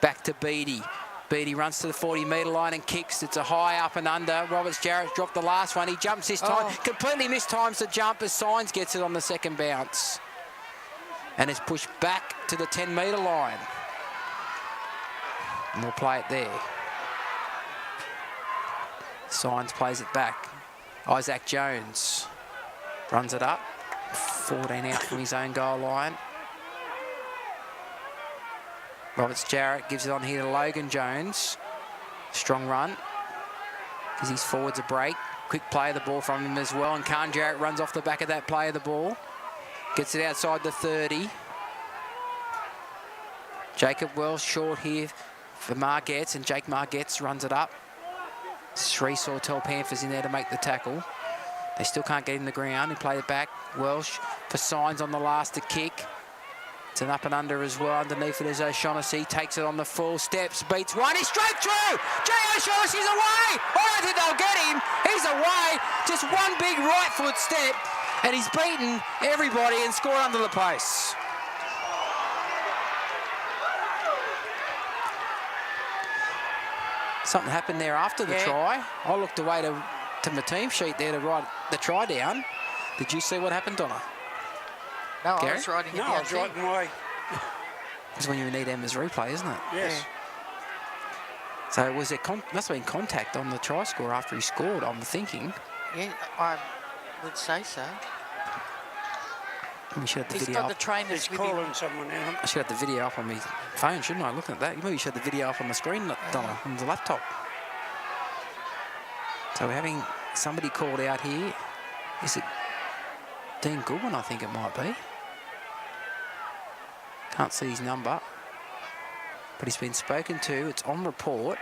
back to Beattie. Beattie runs to the 40-metre line and kicks. It's a high up and under. Roberts Jarrett dropped the last one. He jumps this time. Completely mistimes the jump as Signs gets it on the second bounce. And is pushed back to the 10-metre line. And we'll play it there. Signs plays it back. Isaac Jones runs it up. 14 out from his own goal line. Roberts Jarrett gives it on here to Logan Jones. Strong run. Gives his forwards a break. Quick play of the ball from him as well. And Khan Jarrett runs off the back of that play of the ball. Gets it outside the 30. Jacob Wells short here for Margetts, and Jake Margetts runs it up. 3 Sawtell Panthers in there to make the tackle. They still can't get in the ground. He played it back. Welsh for Signs on the last to kick. It's an up and under as well. Underneath it is O'Shaughnessy. Takes it on the full steps. Beats one. He's straight through. Jay O'Shaughnessy's away. I don't think they'll get him. He's away. Just one big right foot step. And he's beaten everybody and scored under the posts. Something happened there after the try. I looked away to my team sheet there to write the try down. Did you see what happened, Donna? No, Gary? I was writing it down. No, I was writing away. That's when you need Emma's replay, isn't it? Yes. So was there must have been contact on the try score after he scored, I'm thinking. Yeah, I would say so. We should have the He's video got the up. trainers He's with him. calling someone out. I should have the video up on my phone, shouldn't I? Looking at that. Maybe you should have the video up on the screen, Donna, on the laptop. So we're having somebody called out here. Is it Dean Goodwin, I think it might be. Can't see his number. But he's been spoken to. It's on report.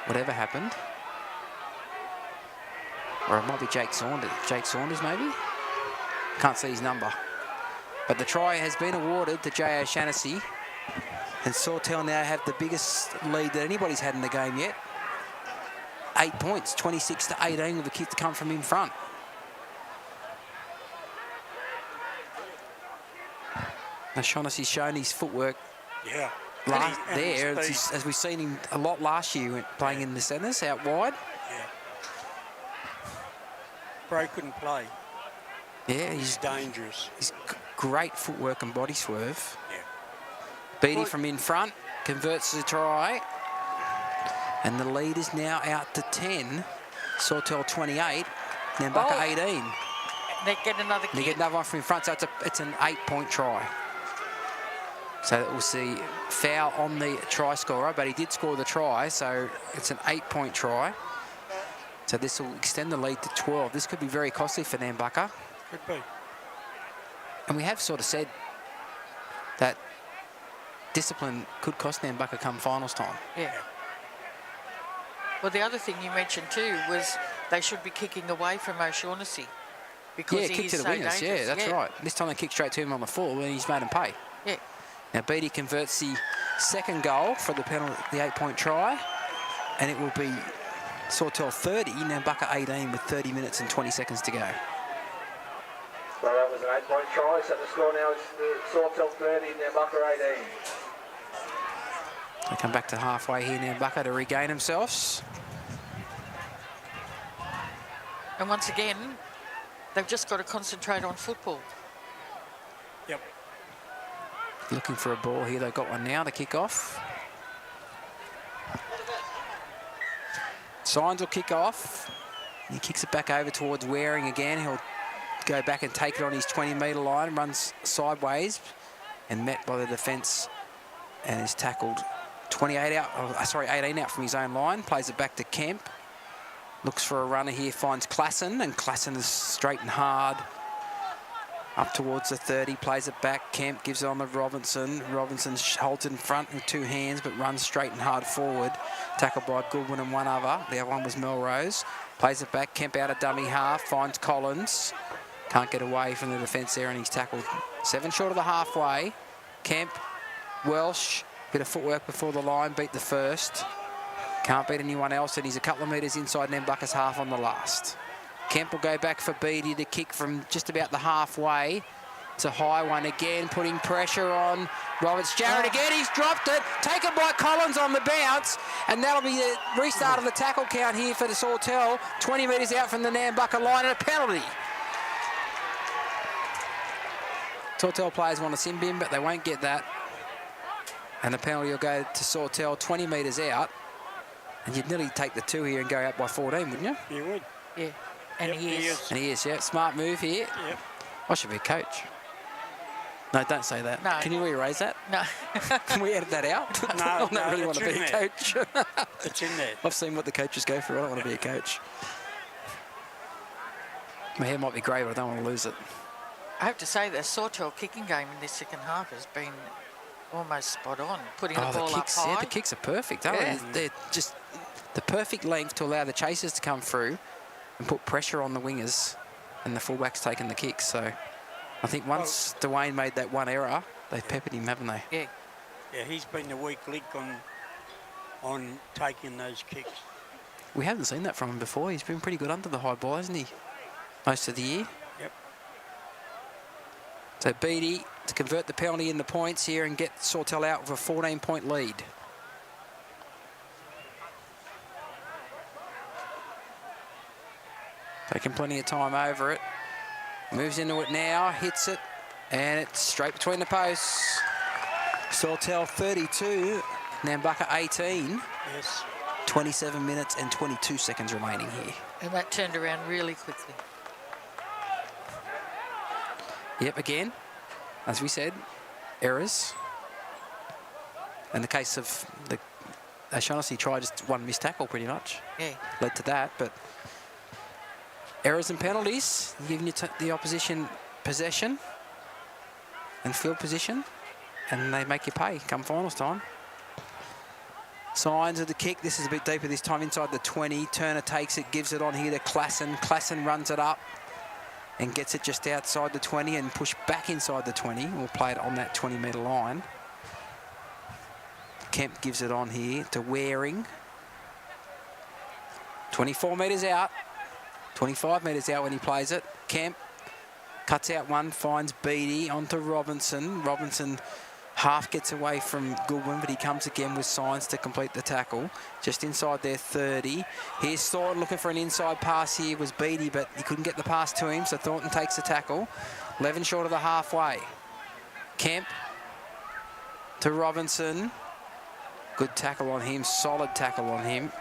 Whatever happened. Or it might be Jake Saunders. Jake Saunders, maybe? Can't see his number. But the try has been awarded to J. O'Shaughnessy. And Sawtell now have the biggest lead that anybody's had in the game yet. 8 points, 26-18 with a kick to come from in front. Now Shaughnessy's shown his footwork there, as we've seen him a lot last year playing in the centres, out wide. Yeah. Bro couldn't play. Yeah, He's dangerous. He's great footwork and body swerve. Yeah. Beattie from in front converts the try. And the lead is now out to 10. Sawtell 28, Nambucca 18. They get another kick. They get another one from in front, so it's an 8-point try. So that we'll see foul on the try scorer, but he did score the try, so it's an 8-point try. So this will extend the lead to 12. This could be very costly for Nambucca. Could be. And we have sort of said that discipline could cost Nambucca come finals time. Yeah. Well, the other thing you mentioned too was they should be kicking away from O'Shaughnessy because Yeah, he kick is to the so wingers. dangerous. Yeah, that's right. This time they kick straight to him on the full, and he's made him pay. Yeah. Now Beattie converts the second goal for the penalty, the 8-point try, and it will be Sawtell 30, Nambucca 18 with 30 minutes and 20 seconds to go. So that was an 8-point try, so the score now is Sawtell 30, Nambucca 18. They come back to halfway here, Nambucca, to regain themselves. And once again, they've just got to concentrate on football. Yep. Looking for a ball here. They've got one now, the kick-off. Signs will kick off. He kicks it back over towards Waring again. He'll go back and take it on his 20-metre line, runs sideways and met by the defence and is tackled 18 out from his own line. Plays it back to Kemp. Looks for a runner here, finds Klassen, and Klassen is straight and hard up towards the 30, plays it back. Kemp gives it on to Robinson. Robinson holds it in front with two hands but runs straight and hard forward. Tackled by Goodwin and one other. The other one was Melrose. Plays it back. Kemp out of dummy half, finds Collins. Can't get away from the defence there, and he's tackled 7 short of the halfway. Kemp, Welsh, bit of footwork before the line, beat the first. Can't beat anyone else, and he's a couple of metres inside Nambucca's half on the last. Kemp will go back for Beattie to kick from just about the halfway. It's a high one again, putting pressure on Roberts. Jarrett again, he's dropped it. Taken by Collins on the bounce, and that'll be the restart of the tackle count here for the Sawtell. 20 metres out from the Nambucca line, and a penalty. Sawtell players want a sin bin, but they won't get that. And the penalty will go to Sawtell 20 metres out. And you'd nearly take the 2 here and go out by 14, wouldn't you? You would. Yeah. And Yep, he is. And he is, yeah. Smart move here. Yep. I should be a coach. No, don't say that. No. Can you re-erase that? No. Can we edit that out? No, I don't no, really want it's to be in a there. coach. It's in there. I've seen what the coaches go through. I don't want to be a coach. My hair might be grey, but I don't want to lose it. I have to say the Sawtell kicking game in this second half has been almost spot on, putting the ball kicks, up high. yeah, the kicks are perfect, aren't Yeah. they? They're just the perfect length to allow the chasers to come through and put pressure on the wingers and the fullbacks taking the kicks. So I think once Dwayne made that one error, they've peppered him, haven't they? Yeah. Yeah, he's been the weak link on taking those kicks. We haven't seen that from him before. He's been pretty good under the high ball, hasn't he? Most of the year. Yep. So Beattie to convert the penalty into points here and get Sawtell out with a 14-point lead. Taking plenty of time over it. Moves into it now, hits it, and it's straight between the posts. Sawtell 32, Nambucca 18. Yes. 27 minutes and 22 seconds remaining here. And that turned around really quickly. Yep, again, as we said, errors. In the case of the Shaughnessy try, just one missed tackle pretty much. Yeah. Led to that, but errors and penalties, giving you the opposition possession and field position, and they make you pay come finals time. Signs of the kick. This is a bit deeper this time, inside the 20. Turner takes it, gives it on here to Klassen. Klassen runs it up and gets it just outside the 20 and push back inside the 20. We'll play it on that 20-metre line. Kemp gives it on here to Waring. 24 metres out. 25 metres out when he plays it. Kemp cuts out one, finds Beattie onto Robinson. Robinson Half gets away from Goodwin, but he comes again with Signs to complete the tackle. Just inside their 30. Here's Thornton looking for an inside pass here. Was Beattie, but he couldn't get the pass to him, so Thornton takes the tackle. 11 short of the halfway. Kemp to Robinson. Good tackle on him, solid tackle on him.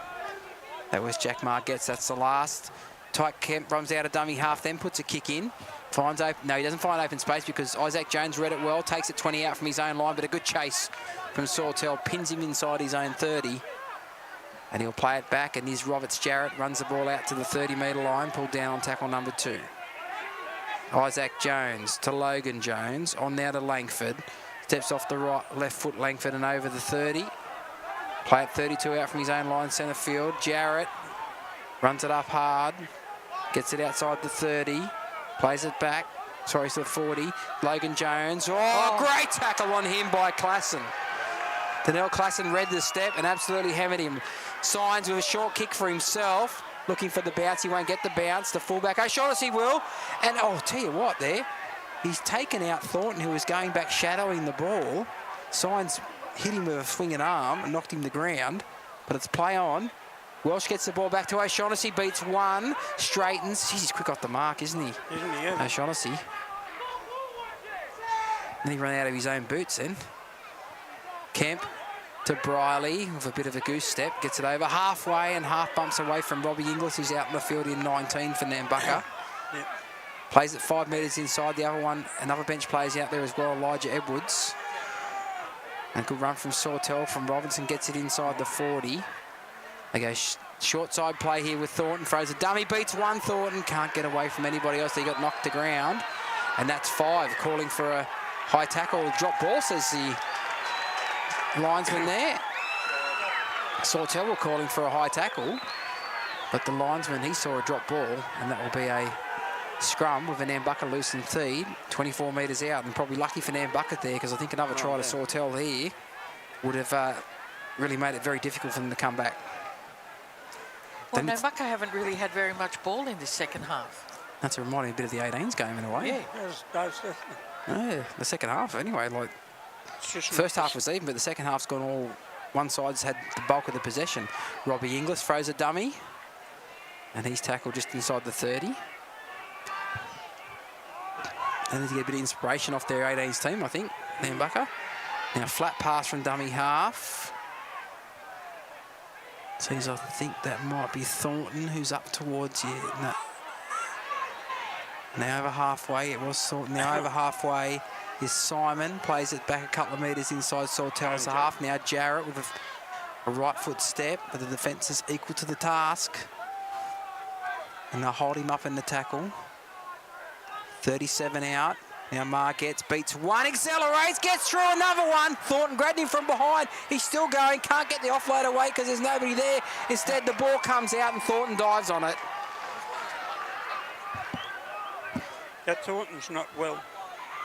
That was Jack Margetts, that's the last. Tai Kemp runs out a dummy half, then puts a kick in. Finds open, no, he doesn't find open space because Isaac Jones read it well, takes it 20 out from his own line, but a good chase from Sawtell, pins him inside his own 30. And he'll play it back, and here's Roberts Jarrett, runs the ball out to the 30-metre line, pulled down on tackle number 2. Isaac Jones to Logan Jones, on now to Langford. Steps off the left foot, Langford, and over the 30. Play it 32 out from his own line, centre field. Jarrett runs it up hard, gets it outside the 30. Plays it back, sorry, to the 40. Logan Jones, great tackle on him by Klassen. Donnell Klassen read the step and absolutely hammered him. Signs with a short kick for himself, looking for the bounce. He won't get the bounce. The fullback, Shaughnessy will. And, tell you what there, he's taken out Thornton, who was going back shadowing the ball. Signs hit him with a swinging arm and knocked him to the ground, but it's play on. Welsh gets the ball back to O'Shaughnessy, beats one, straightens. Jeez, he's quick off the mark, isn't he? Isn't he? Yeah. O'Shaughnessy. Then he ran out of his own boots then. Kemp to Briley with a bit of a goose step, gets it over halfway and half bumps away from Robbie Inglis, who's out in the field in 19 for Nambucca. Yep. Plays it 5 metres inside. The other one, another bench plays out there as well, Elijah Edwards. And a good run from Sawtell from Robinson, gets it inside the 40. They go short side play here with Thornton. Throws a dummy, beats one. Thornton can't get away from anybody else. He got knocked to ground. And that's 5, calling for a high tackle. Drop ball, says the linesman there. Sawtell were calling for a high tackle. But the linesman, he saw a drop ball. And that will be a scrum with a Nambucca loose and feed. 24 metres out. And probably lucky for Nambucca there, because I think another try to Sawtell here would have really made it very difficult for them to come back. Well, Nambucca haven't really had very much ball in this second half. That's reminding me a bit of the 18s game in a way. Yeah, Yeah, the second half anyway. Like, first half was even, but the second half's gone all. One side's had the bulk of the possession. Robbie Inglis throws a dummy, and he's tackled just inside the 30. They need to get a bit of inspiration off their 18s team, I think, Nambucca. Now, flat pass from dummy half. Seems I think that might be Thornton, who's up towards you. No. Now over halfway, it was Thornton. Now over halfway is Simon. Plays it back a couple of metres inside Sawtell's half. Now Jarrett with a right foot step, but the defence is equal to the task. And they'll hold him up in the tackle. 37 out. Now Margetts beats one, accelerates, gets through another one. Thornton grabbed him from behind. He's still going, can't get the offload away because there's nobody there. Instead, the ball comes out and Thornton dives on it. That Thornton's not well.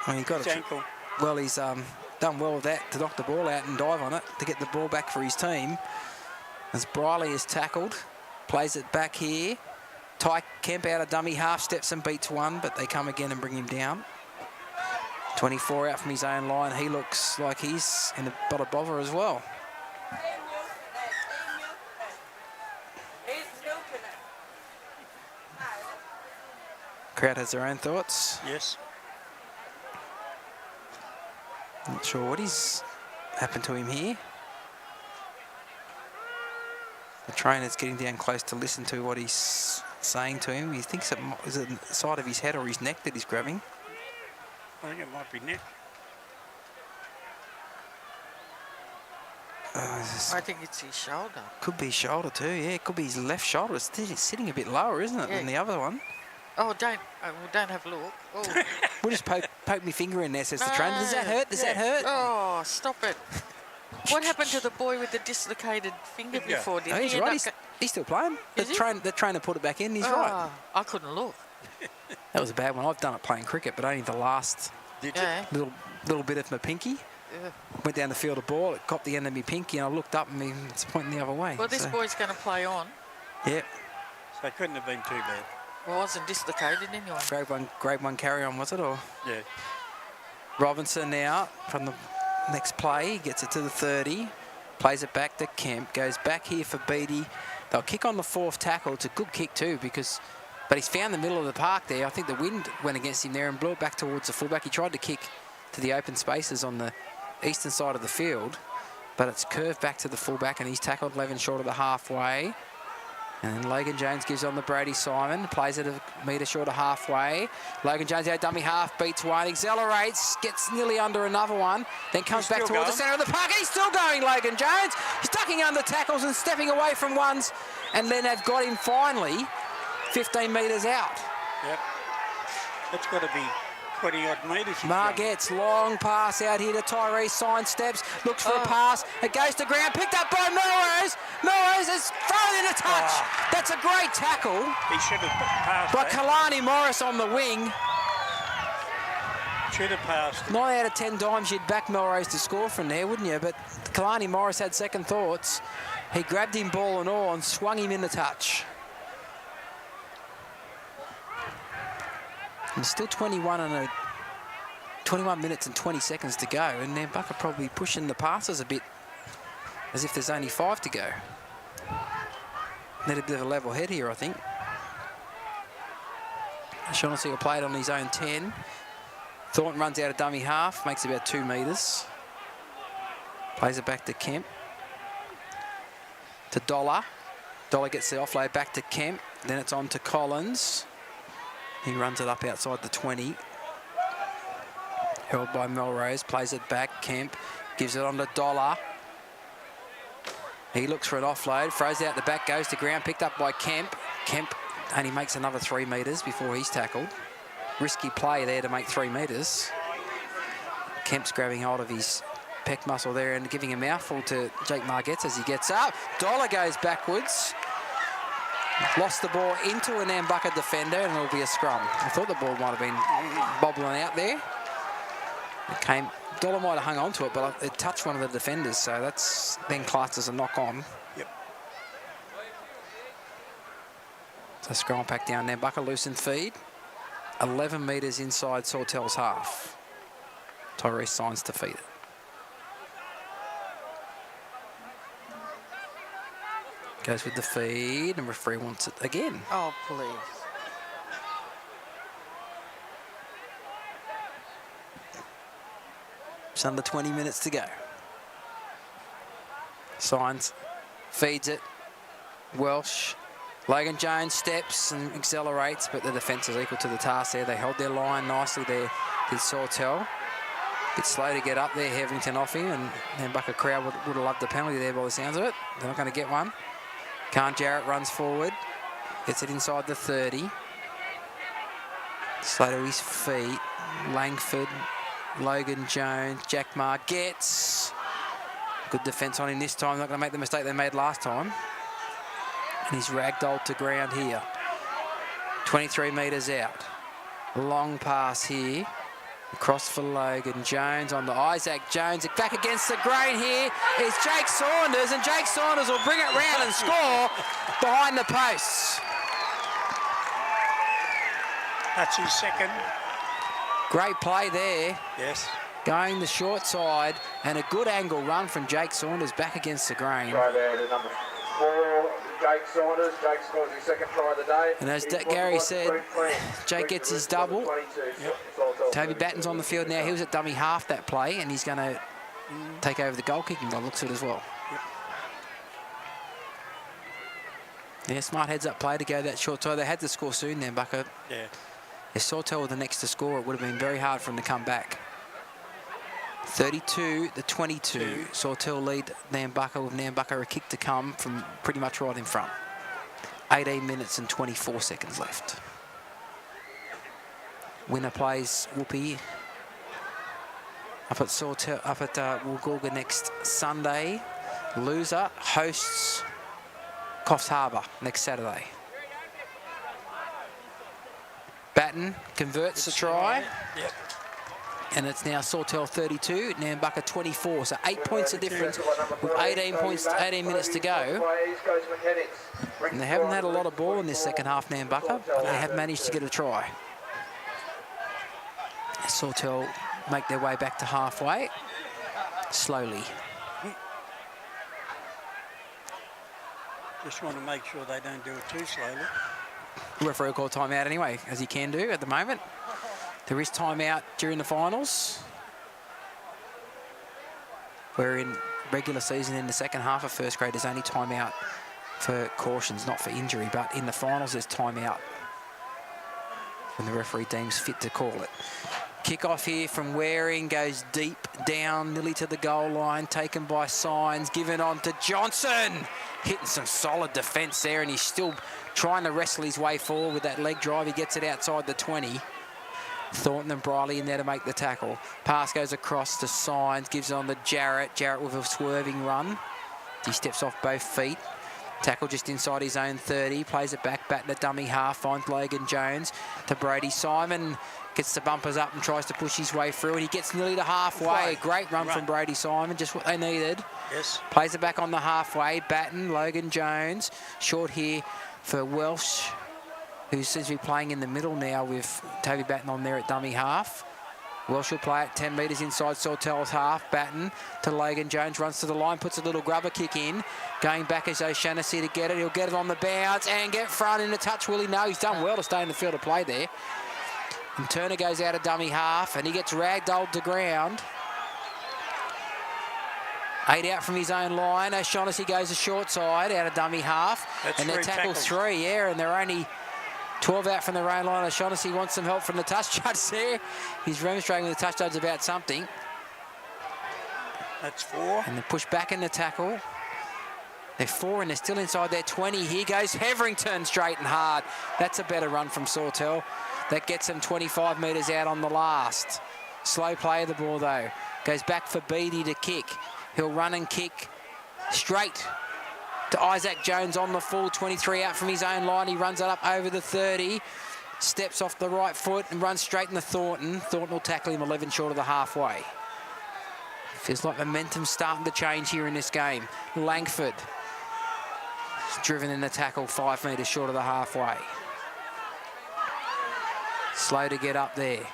Well, he got his ankle. Well, he's done well with that to knock the ball out and dive on it to get the ball back for his team. As Briley is tackled, plays it back here. Tai Kemp out of dummy half, steps and beats one, but they come again and bring him down. 24 out from his own line. He looks like he's in a bit of bother as well. Crowd has their own thoughts. Yes. Not sure what he's happened to him here. The trainer's getting down close to listen to what he's saying to him. He thinks is it the side of his head or his neck that he's grabbing. I think it might be neck. I think it's his shoulder. Could be shoulder too, yeah. It could be his left shoulder. It's sitting a bit lower, isn't it, than the other one? Oh, don't have a look. Oh. We'll just poke my finger in there, says the trainer. Does that hurt? Does that hurt? Oh, stop it. What happened to the boy with the dislocated finger before? Did he's right. He's still playing. The trainer put it back in. He's right. I couldn't look. That was a bad one. I've done it playing cricket, but only the last little bit of my pinky. Yeah. Went down the field of ball, it got the end of my pinky, and I looked up and it's pointing the other way. Well, this boy's going to play on. Yep. So it couldn't have been too bad. Well, it wasn't dislocated anyway. Grade one carry on, was it? Or yeah. Robinson now from the Next play, he gets it to the 30. Plays it back to Kemp. Goes back here for Beattie. They'll kick on the 4th tackle. It's a good kick too but he's found the middle of the park there. I think the wind went against him there and blew it back towards the fullback. He tried to kick to the open spaces on the eastern side of the field, but it's curved back to the fullback and he's tackled 11 short of the halfway. And then Logan Jones gives on the Brady Simon, plays it a metre short of halfway. Logan Jones out dummy half, beats one, accelerates, gets nearly under another one, then comes back towards the centre of the park, and he's still going, Logan Jones. He's ducking under tackles and stepping away from ones, and then they've got him finally 15 metres out. Yep. It's got to be 20-odd metres. Margette's long pass out here to Tyrese, side steps, looks for a pass. It goes to ground, picked up by Melrose. Melrose is thrown in a touch. That's a great tackle. He should have passed by that. Kalani Morris on the wing. Should have passed. 9 out of 10 times you'd back Melrose to score from there, wouldn't you? But Kalani Morris had second thoughts. He grabbed him ball and all and swung him in the touch. There's still 21 minutes and 20 seconds to go, and Nambucca probably pushing the passes a bit as if there's only 5 to go. Need a bit of a level head here, I think. Shaughnessy will play it on his own 10. Thornton runs out of dummy half, makes about 2 metres. Plays it back to Kemp. To Dollar. Dollar gets the offload back to Kemp. Then it's on to Collins. He runs it up outside the 20. Held by Melrose, plays it back. Kemp gives it on to Dollar. He looks for an offload, throws out the back, goes to ground, picked up by Kemp. Kemp only makes another 3 metres before he's tackled. Risky play there to make 3 metres. Kemp's grabbing hold of his pec muscle there and giving a mouthful to Jake Margetts as he gets up. Dollar goes backwards. Lost the ball into a Nambucca defender and it'll be a scrum. I thought the ball might have been bobbling out there. Dollar might have hung on to it, but it touched one of the defenders, so that's then classed as a knock on. Yep. So scroll back down. Nambucca loosened feed. 11 metres inside Sawtell's half. Tyrese signs to feed it. Goes with the feed, and referee wants it again. Oh, please. It's under 20 minutes to go. Signs, feeds it. Welsh. Logan Jones steps and accelerates, but the defence is equal to the task there. They held their line nicely there, did Sawtell. Bit slow to get up there, Heverington off him, and Nambucca crowd would have loved the penalty there by the sounds of it. They're not going to get one. Khan Jarrett runs forward, gets it inside the 30. Slow to his feet. Langford, Logan Jones, Jack Margetts. Good defence on him this time. Not going to make the mistake they made last time. And he's ragdolled to ground here. 23 metres out. Long pass here. Across for Logan Jones on to Isaac Jones. Back against the grain here is Jake Saunders, and Jake Saunders will bring it round and score behind the posts. That's his second. Great play there. Yes. Going the short side, and a good angle run from Jake Saunders back against the grain. Right there to number 4, Jake Saunders. Jake scores his second try of the day. And as Gary said, Jake gets his double. Yep. Toby Batten's on the field now. He was at dummy half that play, and he's going to take over the goal kicking by the looks of it as well. Yep. Yeah, smart heads up play to go that short side. They had to score soon then, Bucko. Yeah. If Sawtell were the next to score, it would have been very hard for him to come back. 32-22. Sawtell lead Nambucca, with Nambucca a kick to come from pretty much right in front. 18 minutes and 24 seconds left. Winner plays Whoopi up at Sawtell, up at Woolgoolga next Sunday. Loser hosts Coffs Harbour next Saturday. Batten converts the try. Yep. And it's now Sawtell 32, Nambucca 24. So 8 points of difference with 18 minutes to go. And they haven't had a lot of ball in this second half, Nambucca, but they have managed to get a try. Sawtell make their way back to halfway. slowly. Just want to make sure they don't do it too slowly. The referee will call timeout anyway, as he can do at the moment. There is timeout during the finals. We're in regular season in the second half of first grade. There's only timeout for cautions, not for injury. But in the finals, there's timeout when the referee deems fit to call it. Kick-off here from Waring, goes deep down, nearly to the goal line, taken by Signs, given on to Johnson. Hitting some solid defence there, and he's still trying to wrestle his way forward with that leg drive. He gets it outside the 20. Thornton and Briley in there to make the tackle. Pass goes across to Signs, gives it on to Jarrett. Jarrett with a swerving run. He steps off both feet. Tackle just inside his own 30. Plays it back, batting a dummy half. Finds Logan Jones to Brody Simon. Gets the bumpers up and tries to push his way through, and he gets nearly to halfway. Great run from Brody Simon, just what they needed. Yes. Plays it back on the halfway. Batten, Logan Jones. Short here for Welsh, who seems to be playing in the middle now with Toby Batten on there at dummy half. Welsh will play it 10 metres inside Sawtell's half. Batten to Logan Jones, runs to the line, puts a little grubber kick in. Going back is Shaughnessy to get it. He'll get it on the bounce and get front in a touch, will he? No, he's done well to stay in the field of play there. And Turner goes out of dummy half, and he gets ragdolled to ground. 8 out from his own line. Shaughnessy goes a short side out of dummy half. That's and they're tackled 3, yeah, and they're only 12 out from their own line. Shaughnessy wants some help from the touch judge there. He's remonstrating with the touch judge about something. That's 4. And they push back in the tackle. They're 4 and they're still inside their 20. Here goes Heverington straight and hard. That's a better run from Sawtell. That gets them 25 metres out on the last. Slow play of the ball though. Goes back for Beattie to kick. He'll run and kick straight to Isaac Jones on the full. 23 out from his own line. He runs it up over the 30. Steps off the right foot and runs straight into Thornton. Thornton will tackle him 11 short of the halfway. Feels like momentum's starting to change here in this game. Langford driven in the tackle 5 metres short of the halfway. Slow to get up there.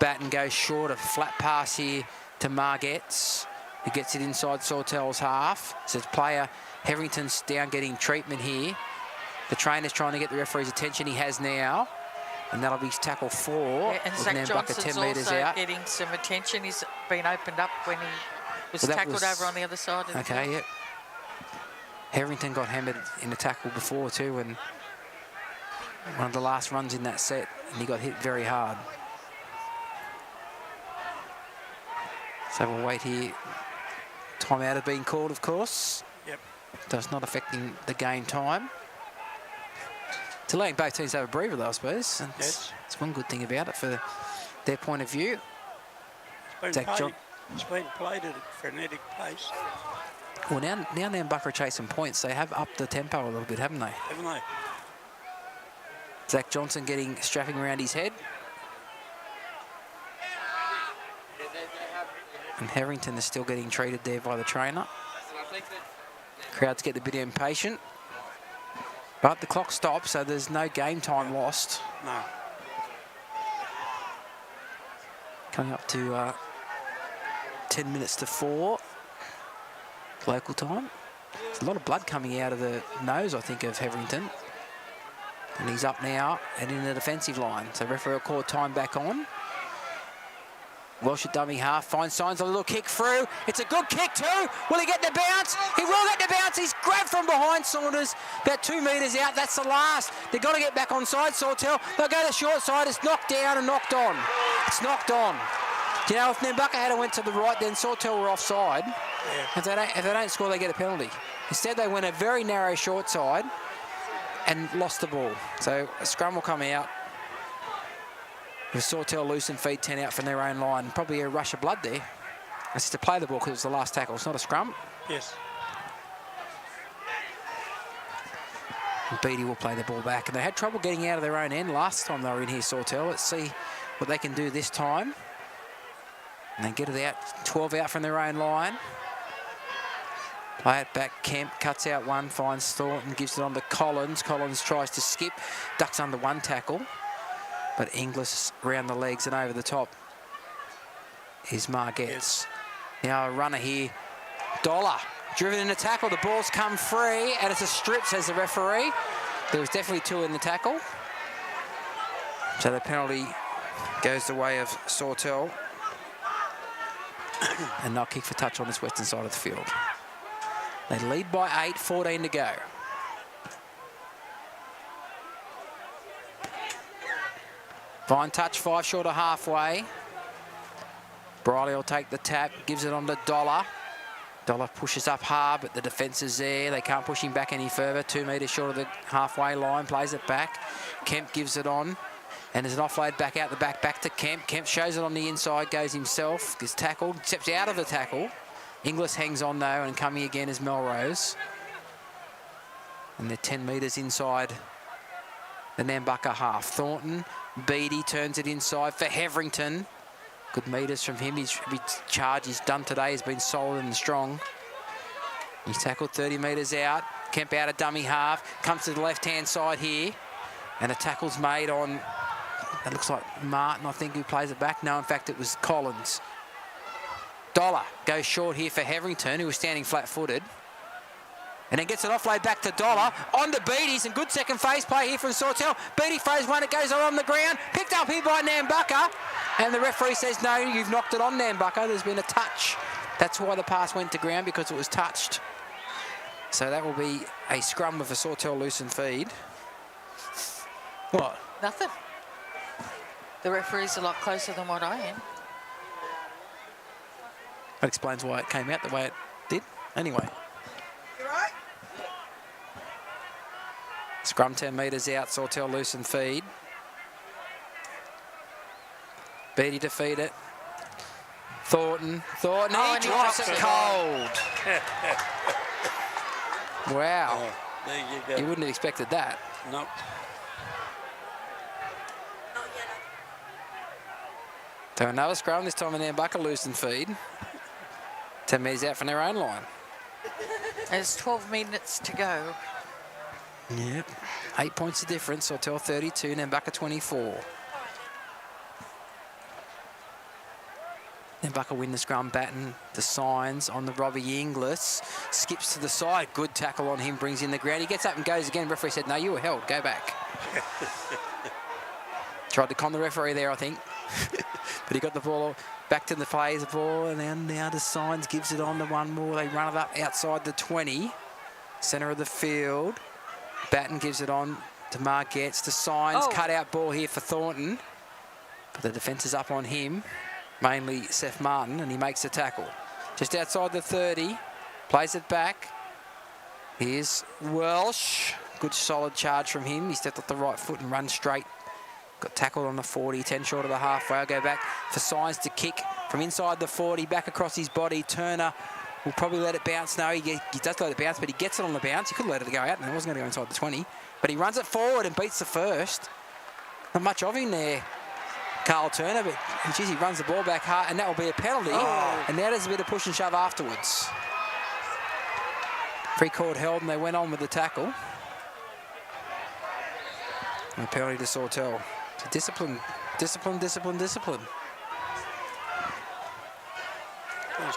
Batten goes short, a flat pass here to Margetts, who gets it inside Sawtell's half. Says player Heverington's down getting treatment here. The trainer's trying to get the referee's attention. He has now. And that'll be tackle 4. Yeah, and Zach Johnson's also out. Getting some attention. He's been opened up when he was tackled over on the other side of the field. Yep. Heverington got hammered in the tackle before too, and one of the last runs in that set, and he got hit very hard. So we'll wait here. Timeout has been called, of course. Yep. That's not affecting the game time. To letting both teams have a breather, though, I suppose. And yes. It's one good thing about it for their point of view. It's been played at a frenetic pace. Well, now Nambucca are chasing points. They have upped the tempo a little bit, haven't they? Haven't they? Zach Johnson getting strapping around his head. And Heverington is still getting treated there by the trainer. Crowds get a bit impatient. But the clock stops, so there's no game time lost. No. Coming up to 10 minutes to 4 local time. There's a lot of blood coming out of the nose, I think, of Heverington. And he's up now and in the defensive line. So referee will call time back on. Welsh at dummy half, finds Signs a little kick through. It's a good kick too. Will he get the bounce? He will get the bounce. He's grabbed from behind Saunders. About 2 metres out. That's the last. They've got to get back on side, Sawtell. They'll go to the short side. It's knocked down and knocked on. It's knocked on. Do you know, if Nambucca had went to the right, then Sawtell were offside. Yeah. If they don't score, they get a penalty. Instead, they went a very narrow short side and lost the ball. So a scrum will come out. With Sawtell loose and feed 10 out from their own line. Probably a rush of blood there. It's to play the ball because it's the last tackle. It's not a scrum. Yes. And Beattie will play the ball back. And they had trouble getting out of their own end last time they were in here, Sawtell. Let's see what they can do this time. And they get it out. 12 out from their own line. Play it back. Kemp cuts out one, finds Thornton, gives it on to Collins. Collins tries to skip, ducks under one tackle. But Inglis around the legs and over the top is Margetts. Now a runner here. Dollar, driven in a tackle. The ball's come free, and it's a strip, says the referee. There was definitely 2 in the tackle. So the penalty goes the way of Sawtell. And they'll kick for touch on this western side of the field. They lead by 8, 14 to go. Fine touch, 5 short of halfway. Briley will take the tap, gives it on to Dollar. Dollar pushes up hard, but the defence is there. They can't push him back any further. 2 metres short of the halfway line, plays it back. Kemp gives it on, and there's an offload back out the back to Kemp. Kemp shows it on the inside, goes himself, gets tackled, steps out of the tackle. Inglis hangs on though, and coming again is Melrose. And they're 10 metres inside the Nambucca half. Thornton, Beattie turns it inside for Heverington. Good metres from him. His charge he's done today has been solid and strong. He's tackled 30 metres out. Kemp out of dummy half. Comes to the left-hand side here. And a tackle's made on, it looks like Martin, I think, who plays it back. No, in fact, it was Collins. Dollar goes short here for Heverington, who was standing flat-footed. And then gets an offload back to Dollar. On to Beattie. Some good second phase play here from Sawtell. Beattie throws one. It goes on the ground. Picked up here by Nambucca. And the referee says, no, you've knocked it on Nambucca. There's been a touch. That's why the pass went to ground, because it was touched. So that will be a scrum with a Sawtell loose and feed. What? Nothing. The referee's a lot closer than what I am. That explains why it came out the way it did. Anyway. Scrum 10 metres out, Sawtell loose and feed. Beattie to feed it. Thornton, he drops it cold. Wow. There you go. You wouldn't have expected that. Nope. So another scrum, this time in Nambucca loose and feed. 10 metres out from their own line. There's 12 minutes to go. Yep. 8 points of difference. Sawtell 32, Nambucca 24. Nambucca win the scrum, Batten, the signs on the Robbie Inglis. Skips to the side. Good tackle on him, brings in the ground. He gets up and goes again. Referee said, no, you were held. Go back. Tried to con the referee there, I think. But he got the ball back to the plays, the ball, and now the signs gives it on to one more. They run it up outside the 20. Centre of the field. Batten gives it on to Margetts. The signs, cut out ball here for Thornton. But the defence is up on him, mainly Seth Martin, and he makes the tackle. Just outside the 30, plays it back. Here's Welsh. Good solid charge from him. He stepped off the right foot and run straight. Got tackled on the 40, 10 short of the halfway. I'll go back for Signs to kick from inside the 40, back across his body. Turner will probably let it bounce. No, he does let it bounce, but he gets it on the bounce. He could let it go out, and it wasn't going to go inside the 20. But he runs it forward and beats the first. Not much of him there, Carl Turner, but geez, he runs the ball back hard, and that will be a penalty. And now there's a bit of push and shove afterwards. Free court held, and they went on with the tackle. And a penalty to Sawtell. So discipline. There's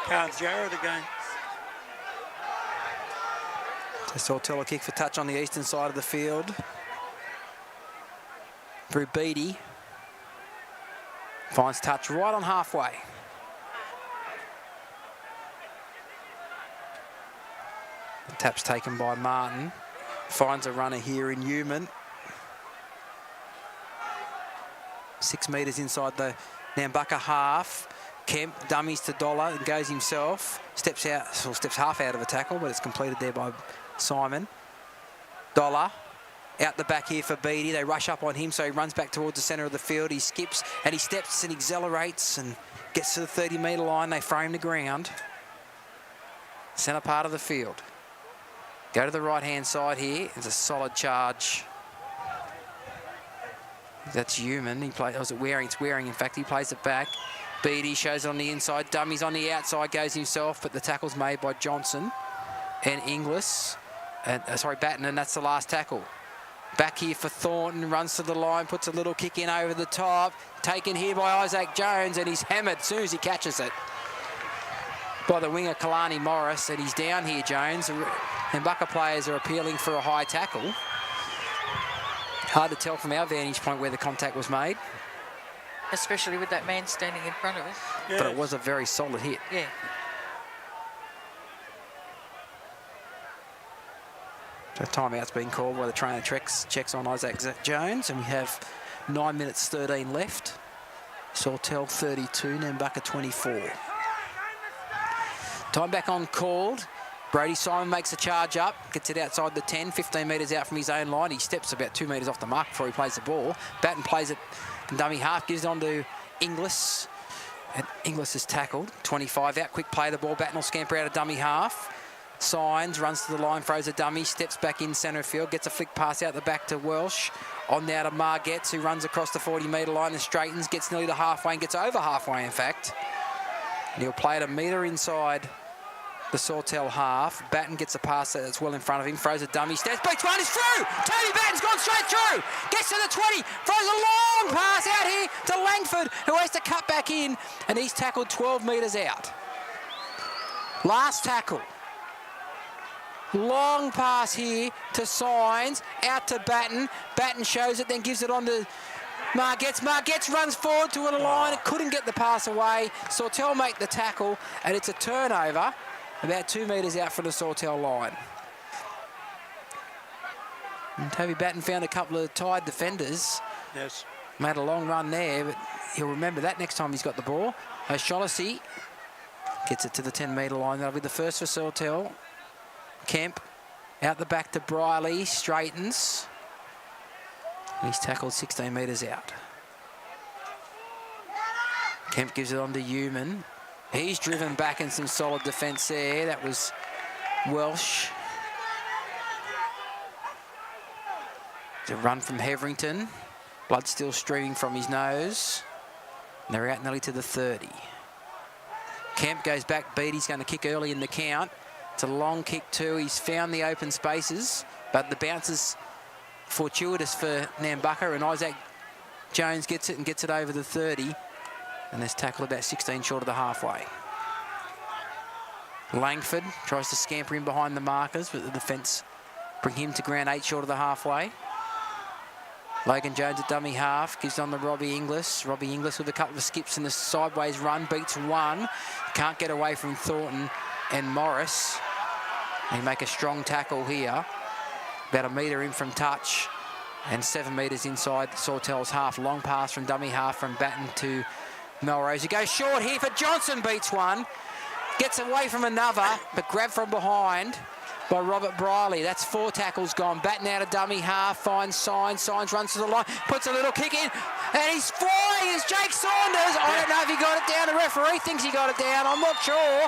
Carl Jarrett again. So Sawtell a kick for touch on the eastern side of the field. Through Beattie. Finds touch right on halfway. The tap's taken by Martin. Finds a runner here in Newman. 6 metres inside the Nambucca half. Kemp dummies to Dollar and goes himself. Steps half out of a tackle, but it's completed there by Simon. Dollar out the back here for Beattie. They rush up on him, so he runs back towards the centre of the field. He skips and he steps and accelerates and gets to the 30-metre line. They frame the ground. Centre part of the field. Go to the right-hand side here. It's a solid charge. That's Human. He plays. Was it Waring? It's Waring. In fact, he plays it back. Beattie shows it on the inside. Dummies on the outside. Goes himself, but the tackle's made by Johnson and Inglis. And Batten, and that's the last tackle. Back here for Thornton. Runs to the line. Puts a little kick in over the top. Taken here by Isaac Jones, and he's hammered as soon as he catches it. by the winger Kalani Morris, and he's down here, Jones. Nambucca players are appealing for a high tackle. Hard to tell from our vantage point where the contact was made. Especially with that man standing in front of us. Yes. But it was a very solid hit. Yeah. So timeout's been called by the trainer. Checks on Isaac Jones, and we have 9 minutes 13 left. Sawtell 32, Nambucca 24. Time back on called. Brody Simon makes a charge up, gets it outside the 10, 15 metres out from his own line. He steps about 2 metres off the mark before he plays the ball. Batten plays it in dummy half, gives it on to Inglis. And Inglis is tackled. 25 out, quick play the ball. Batten will scamper out of dummy half. Signs, runs to the line, throws a dummy, steps back in centre field, gets a flick pass out the back to Welsh. On now to Margetts, who runs across the 40-metre line and straightens, gets nearly to halfway and gets over halfway, in fact. And he'll play it a metre inside the Sawtell half. Batten gets a pass that's well in front of him, throws a dummy, steps, beats one, is through! Toby Batten's gone straight through! Gets to the 20, throws a long pass out here to Langford, who has to cut back in, and he's tackled 12 metres out. Last tackle. Long pass here to Signs, out to Batten. Batten shows it, then gives it on to Margetts. Margetts runs forward to the line, couldn't get the pass away. Sawtell make the tackle, and it's a turnover about 2 metres out from the Sawtell line. And Toby Batten found a couple of tied defenders. Yes. Made a long run there, but he'll remember that next time he's got the ball. Shaughnessy gets it to the 10-metre line. That'll be the first for Sawtell. Kemp out the back to Briley, straightens. He's tackled 16 metres out. Kemp gives it on to Human. He's driven back in some solid defence there. That was Welsh. It's a run from Heverington. Blood still streaming from his nose. And they're out nearly to the 30. Kemp goes back, Beattie's going to kick early in the count. It's a long kick too. He's found the open spaces, but the bounce is fortuitous for Nambucca, and Isaac Jones gets it and gets it over the 30, and there's tackled about 16 short of the halfway. Langford tries to scamper in behind the markers, but the defence bring him to ground 8 short of the halfway. Logan Jones at dummy half, gives on to Robbie Inglis. Robbie Inglis with a couple of skips in the sideways run, beats one. Can't get away from Thornton and Morris. They make a strong tackle here. About a metre in from touch and 7 metres inside Sawtell's half. Long pass from dummy half from Batten to Melrose. He goes short here for Johnson, beats one. Gets away from another, but grabbed from behind by Robert Briley. That's 4 tackles gone. Batten out of dummy half, finds Signs. Signs runs to the line, puts a little kick in, and he's flying. It's Jake Saunders. I don't know if he got it down. The referee thinks he got it down. I'm not sure.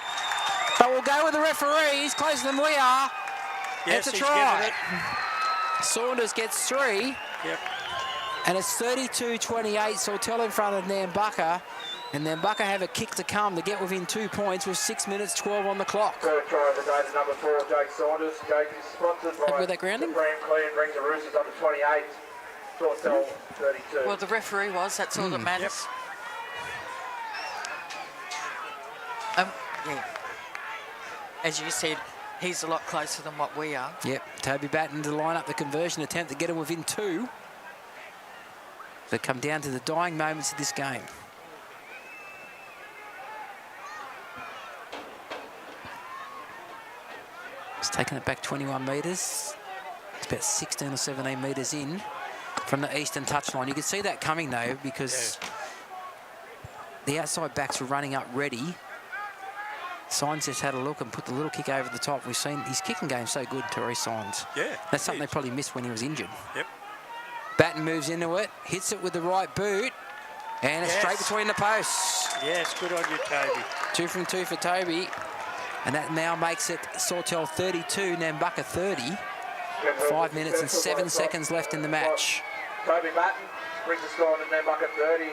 But we'll go with the referee. He's closer than we are. Yes, it's a try. It. Saunders gets 3. Yep. And it's 32-28. Sawtell in front of Nambucca. And Nambucca have a kick to come to get within 2 points with 6 minutes 12 on the clock. Third try of the day to number 4, Jake Saunders. Jake is sponsored by with that grounding? the Nambucca Roosters under 28. Sawtell 32. Well, the referee was. That's all that matters. Yeah. As you said, he's a lot closer than what we are. Yep, Toby Batten to line up the conversion attempt to get him within 2. They come down to the dying moments of this game. He's taken it back 21 metres. It's about 16 or 17 metres in from the eastern touchline. You can see that coming though, because the outside backs were running up ready. Signs just had a look and put the little kick over the top. We've seen his kicking game so good, Therese Signs. Yeah. That's something they probably missed when he was injured. Yep. Batten moves into it, hits it with the right boot, and it's straight between the posts. Yes, good on you, Toby. 2 from 2 for Toby. And that now makes it Sawtell 32, Nambucca 30. 5 minutes and 7 seconds left in the match. Toby Batten brings the score to Nambucca 30.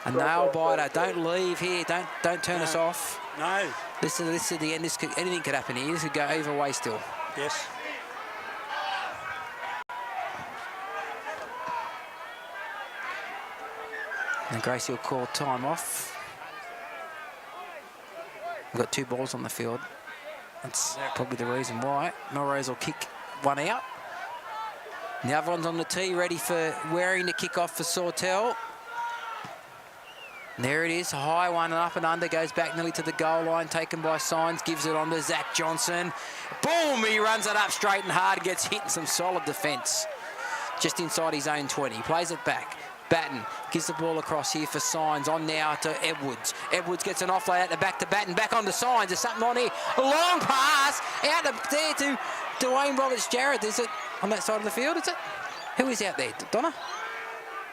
A nail biter. Don't leave here. Don't turn us off. No. This is the end. Anything could happen here. This could go either way still. Yes. And Gracie will call time off. We've got 2 balls on the field. That's probably the reason why. Melrose will kick one out. And the other one's on the tee, ready for Waring to kick off for Sawtell. And there it is, a high one, and up and under, goes back nearly to the goal line, taken by Signs, gives it on to Zach Johnson. Boom, he runs it up straight and hard, gets hit in some solid defence. Just inside his own 20, plays it back. Batten gives the ball across here for Signs, on now to Edwards. Edwards gets an offload out the back to Batten, back on to Signs. There's something on here. A long pass out there to Dwayne Roberts-Jarrett. Is it on that side of the field, is it? Who is out there, Donna?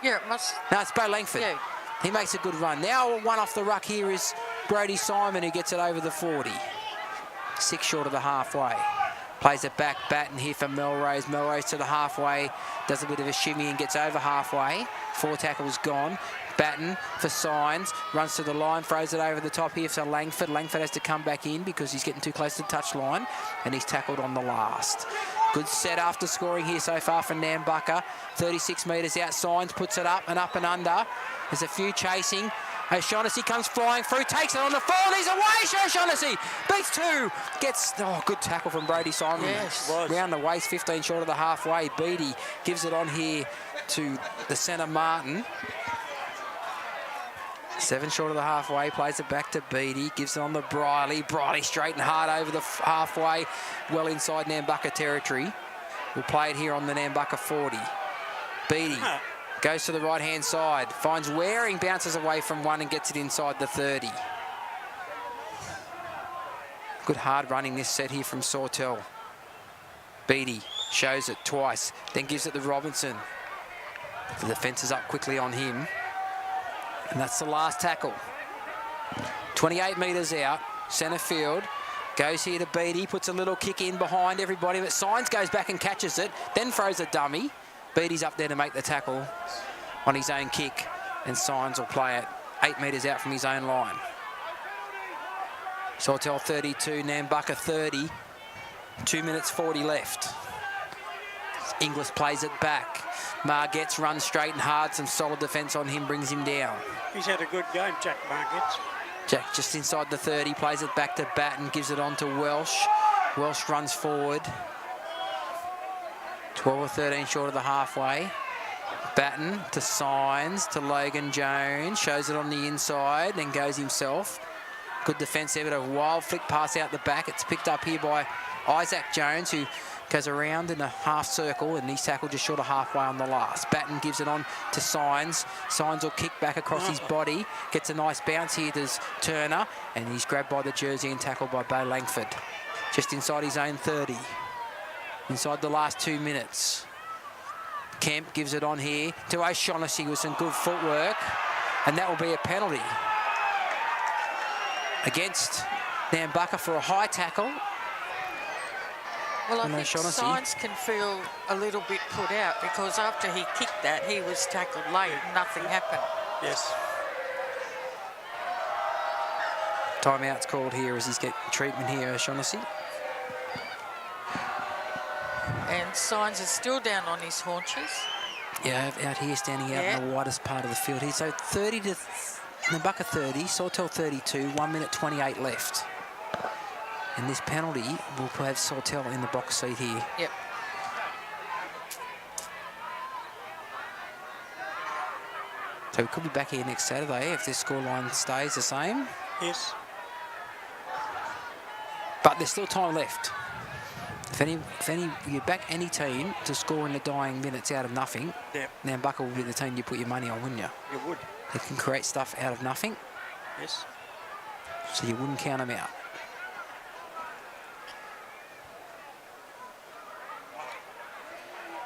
Yeah, it must. No, it's Bo Langford. Yeah. He makes a good run. Now one off the ruck here is Brody Simon, who gets it over the 40. 6 short of the halfway. Plays it back, Batten here for Melrose. Melrose to the halfway, does a bit of a shimmy and gets over halfway. 4 tackles gone. Batten for Signs, runs to the line, throws it over the top here for Langford. Langford has to come back in because he's getting too close to the touch line, and he's tackled on the last. Good set after scoring here so far for Nambucca. 36 metres out, Signs puts it up and under. There's a few chasing. Shaughnessy comes flying through, takes it on the fall, and he's away. Shaughnessy beats 2. Gets, good tackle from Brody Simon. Yes. Round the waist, 15 short of the halfway. Beattie gives it on here to the centre, Martin. 7 short of the halfway, plays it back to Beattie, gives it on the Briley. Briley straight and hard over the halfway, well inside Nambucca territory. We'll play it here on the Nambucca 40. Beattie goes to the right-hand side, finds Waring, bounces away from one and gets it inside the 30. Good hard running this set here from Sawtell. Beattie shows it twice, then gives it to Robinson. The defence is up quickly on him. And that's the last tackle. 28 metres out, centre field. Goes here to Beattie, puts a little kick in behind everybody, but Signs goes back and catches it, then throws a dummy. Beattie's up there to make the tackle on his own kick, and Signs will play it 8 metres out from his own line. Sawtell 32, Nambucca 30. 2 minutes 40 left. Inglis plays it back. Margetts runs straight and hard. Some solid defence on him brings him down. He's had a good game, Jack Margetts. Jack just inside the 30, plays it back to Batten, gives it on to Welsh. Welsh runs forward. 12 or 13 short of the halfway. Batten to Signs, to Logan Jones. Shows it on the inside, then goes himself. Good defence there, but a wild flick pass out the back. It's picked up here by Isaac Jones, who goes around in a half circle, and he's tackled just short of halfway on the last. Batten gives it on to Signs. Signs will kick back across his body. Gets a nice bounce here to Turner, and he's grabbed by the jersey and tackled by Bo Langford. Just inside his own 30. Inside the last 2 minutes. Kemp gives it on here to O'Shaughnessy with some good footwork, and that will be a penalty against Nambucca for a high tackle. Well, I think Signs can feel a little bit put out because after he kicked that, he was tackled late and nothing happened. Yes. Timeout's called here as he's getting treatment here, O'Shaughnessy. And Signs is still down on his haunches. Yeah, out here, standing out in the widest part of the field here. So 30 to Nambucca 30, Sawtell 32, 1 minute 28 left. And this penalty will have Sawtell in the box seat here. Yep. So we could be back here next Saturday if this scoreline stays the same. Yes. But there's still time left. If you back any team to score in the dying minutes out of nothing, Nambucca will be the team you put your money on, wouldn't you? You would. They can create stuff out of nothing. Yes. So you wouldn't count them out.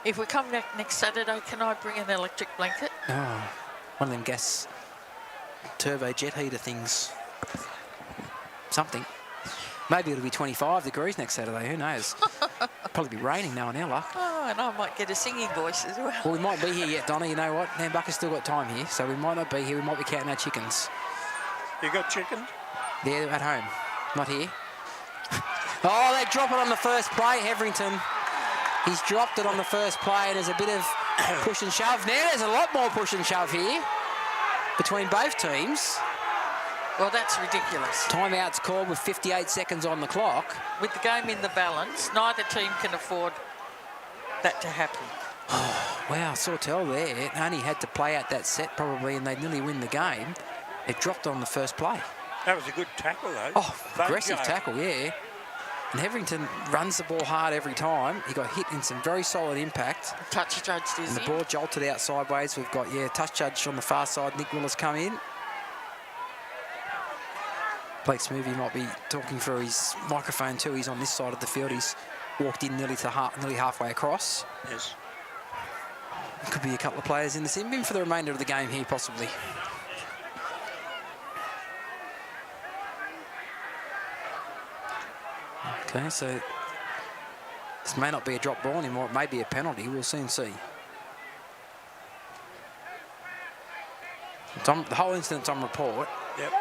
If we come back next Saturday, can I bring an electric blanket? Oh, one of them gas turbo jet heater things. Something. Maybe it'll be 25 degrees next Saturday, who knows? Probably be raining now on our luck. Oh, and I might get a singing voice as well. Well, we might be here yet, Donna. You know what? Nambucca's still got time here, so we might not be here. We might be counting our chickens. You got chicken? They're at home, not here. Oh, they drop it on the first play, Heverington. He's dropped it on the first play, and there's a bit of push and shove. Now there's a lot more push and shove here between both teams. Well, that's ridiculous. Timeout's called with 58 seconds on the clock. With the game in the balance, neither team can afford that to happen. Wow, Sawtell there only had to play out that set probably and they'd nearly win the game. It dropped on the first play. That was a good tackle, though. Oh, aggressive tackle, yeah. And Heverington runs the ball hard every time. He got hit in some very solid impact. Touch judge, and the ball jolted out sideways. We've got, touch judge on the far side. Nick Miller's come in. Blake Smoothy might be talking through his microphone too. He's on this side of the field. He's walked in nearly halfway across. Yes. Could be a couple of players in the sim for the remainder of the game here, possibly. Okay, so this may not be a drop ball anymore. It may be a penalty. We'll soon see. The whole incident's on report. Yep.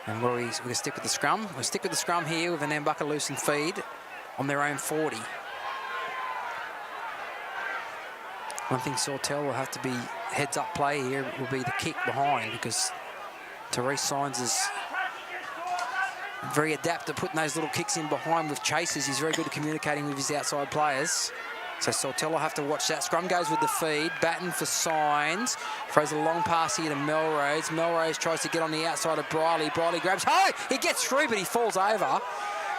And we're going to stick with the scrum. We'll stick with the scrum here with an Nambucca loosened feed on their own 40. One thing Sawtell will have to be heads-up play here will be the kick behind because Tooheys Saunders is very adept at putting those little kicks in behind with chases. He's very good at communicating with his outside players. So Sawtell will have to watch that. Scrum goes with the feed. Batten for Signs. Throws a long pass here to Melrose. Melrose tries to get on the outside of Briley. Briley grabs. Oh, he gets through, but he falls over.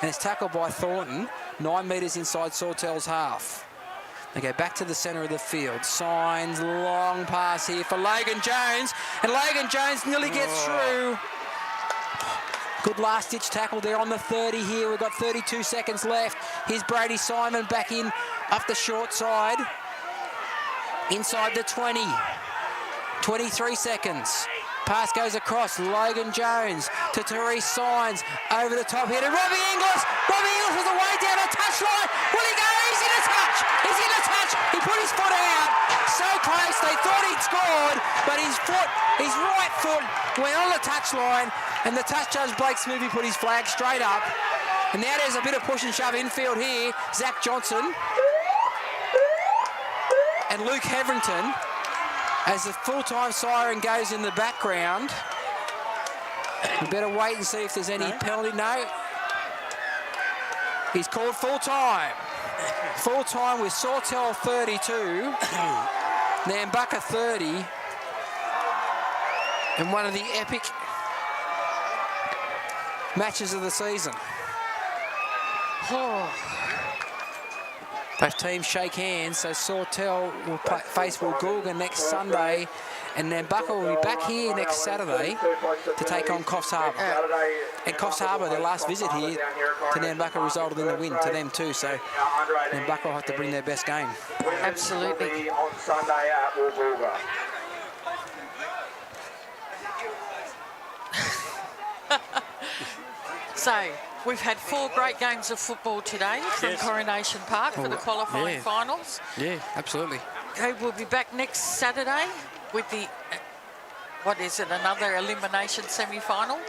And it's tackled by Thornton. 9 metres inside Sawtell's half. They go back to the centre of the field. Signs, long pass here for Logan Jones. And Logan Jones nearly gets through. Good last-ditch tackle there on the 30 here. We've got 32 seconds left. Here's Brady Simon back in up the short side. Inside the 20. 23 seconds. Pass goes across. Logan Jones to Tooheys Signs. Over the top here to Robbie Inglis. Robbie Inglis was away down a touchline. Will he go? He's in a touch. He's in a touch. He put his foot out. So close. They thought he'd scored, but his right foot went on the touchline. And the touch judge, Blake Smoothy, put his flag straight up. And now there's a bit of push and shove infield here. Zach Johnson and Luke Heverington as the full-time siren goes in the background. We better wait and see if there's any penalty. No. He's called full-time. Full-time with Sawtell 32, Nambucca 30. And one of the epic matches of the season. Both teams shake hands, so Sawtell will face Woolgoolga next Sunday, and Nambucca will be back here next Saturday to take on Coffs Harbour. And Coffs Harbour, their last visit here to Nambucca resulted in a win to them too, so Nambucca will have to bring their best game. Absolutely. On Sunday at Woolgoolga. So, we've had 4 great games of football today from Coronation Park for the qualifying finals. Yeah, absolutely. Okay, we'll be back next Saturday with the, another elimination semi-final?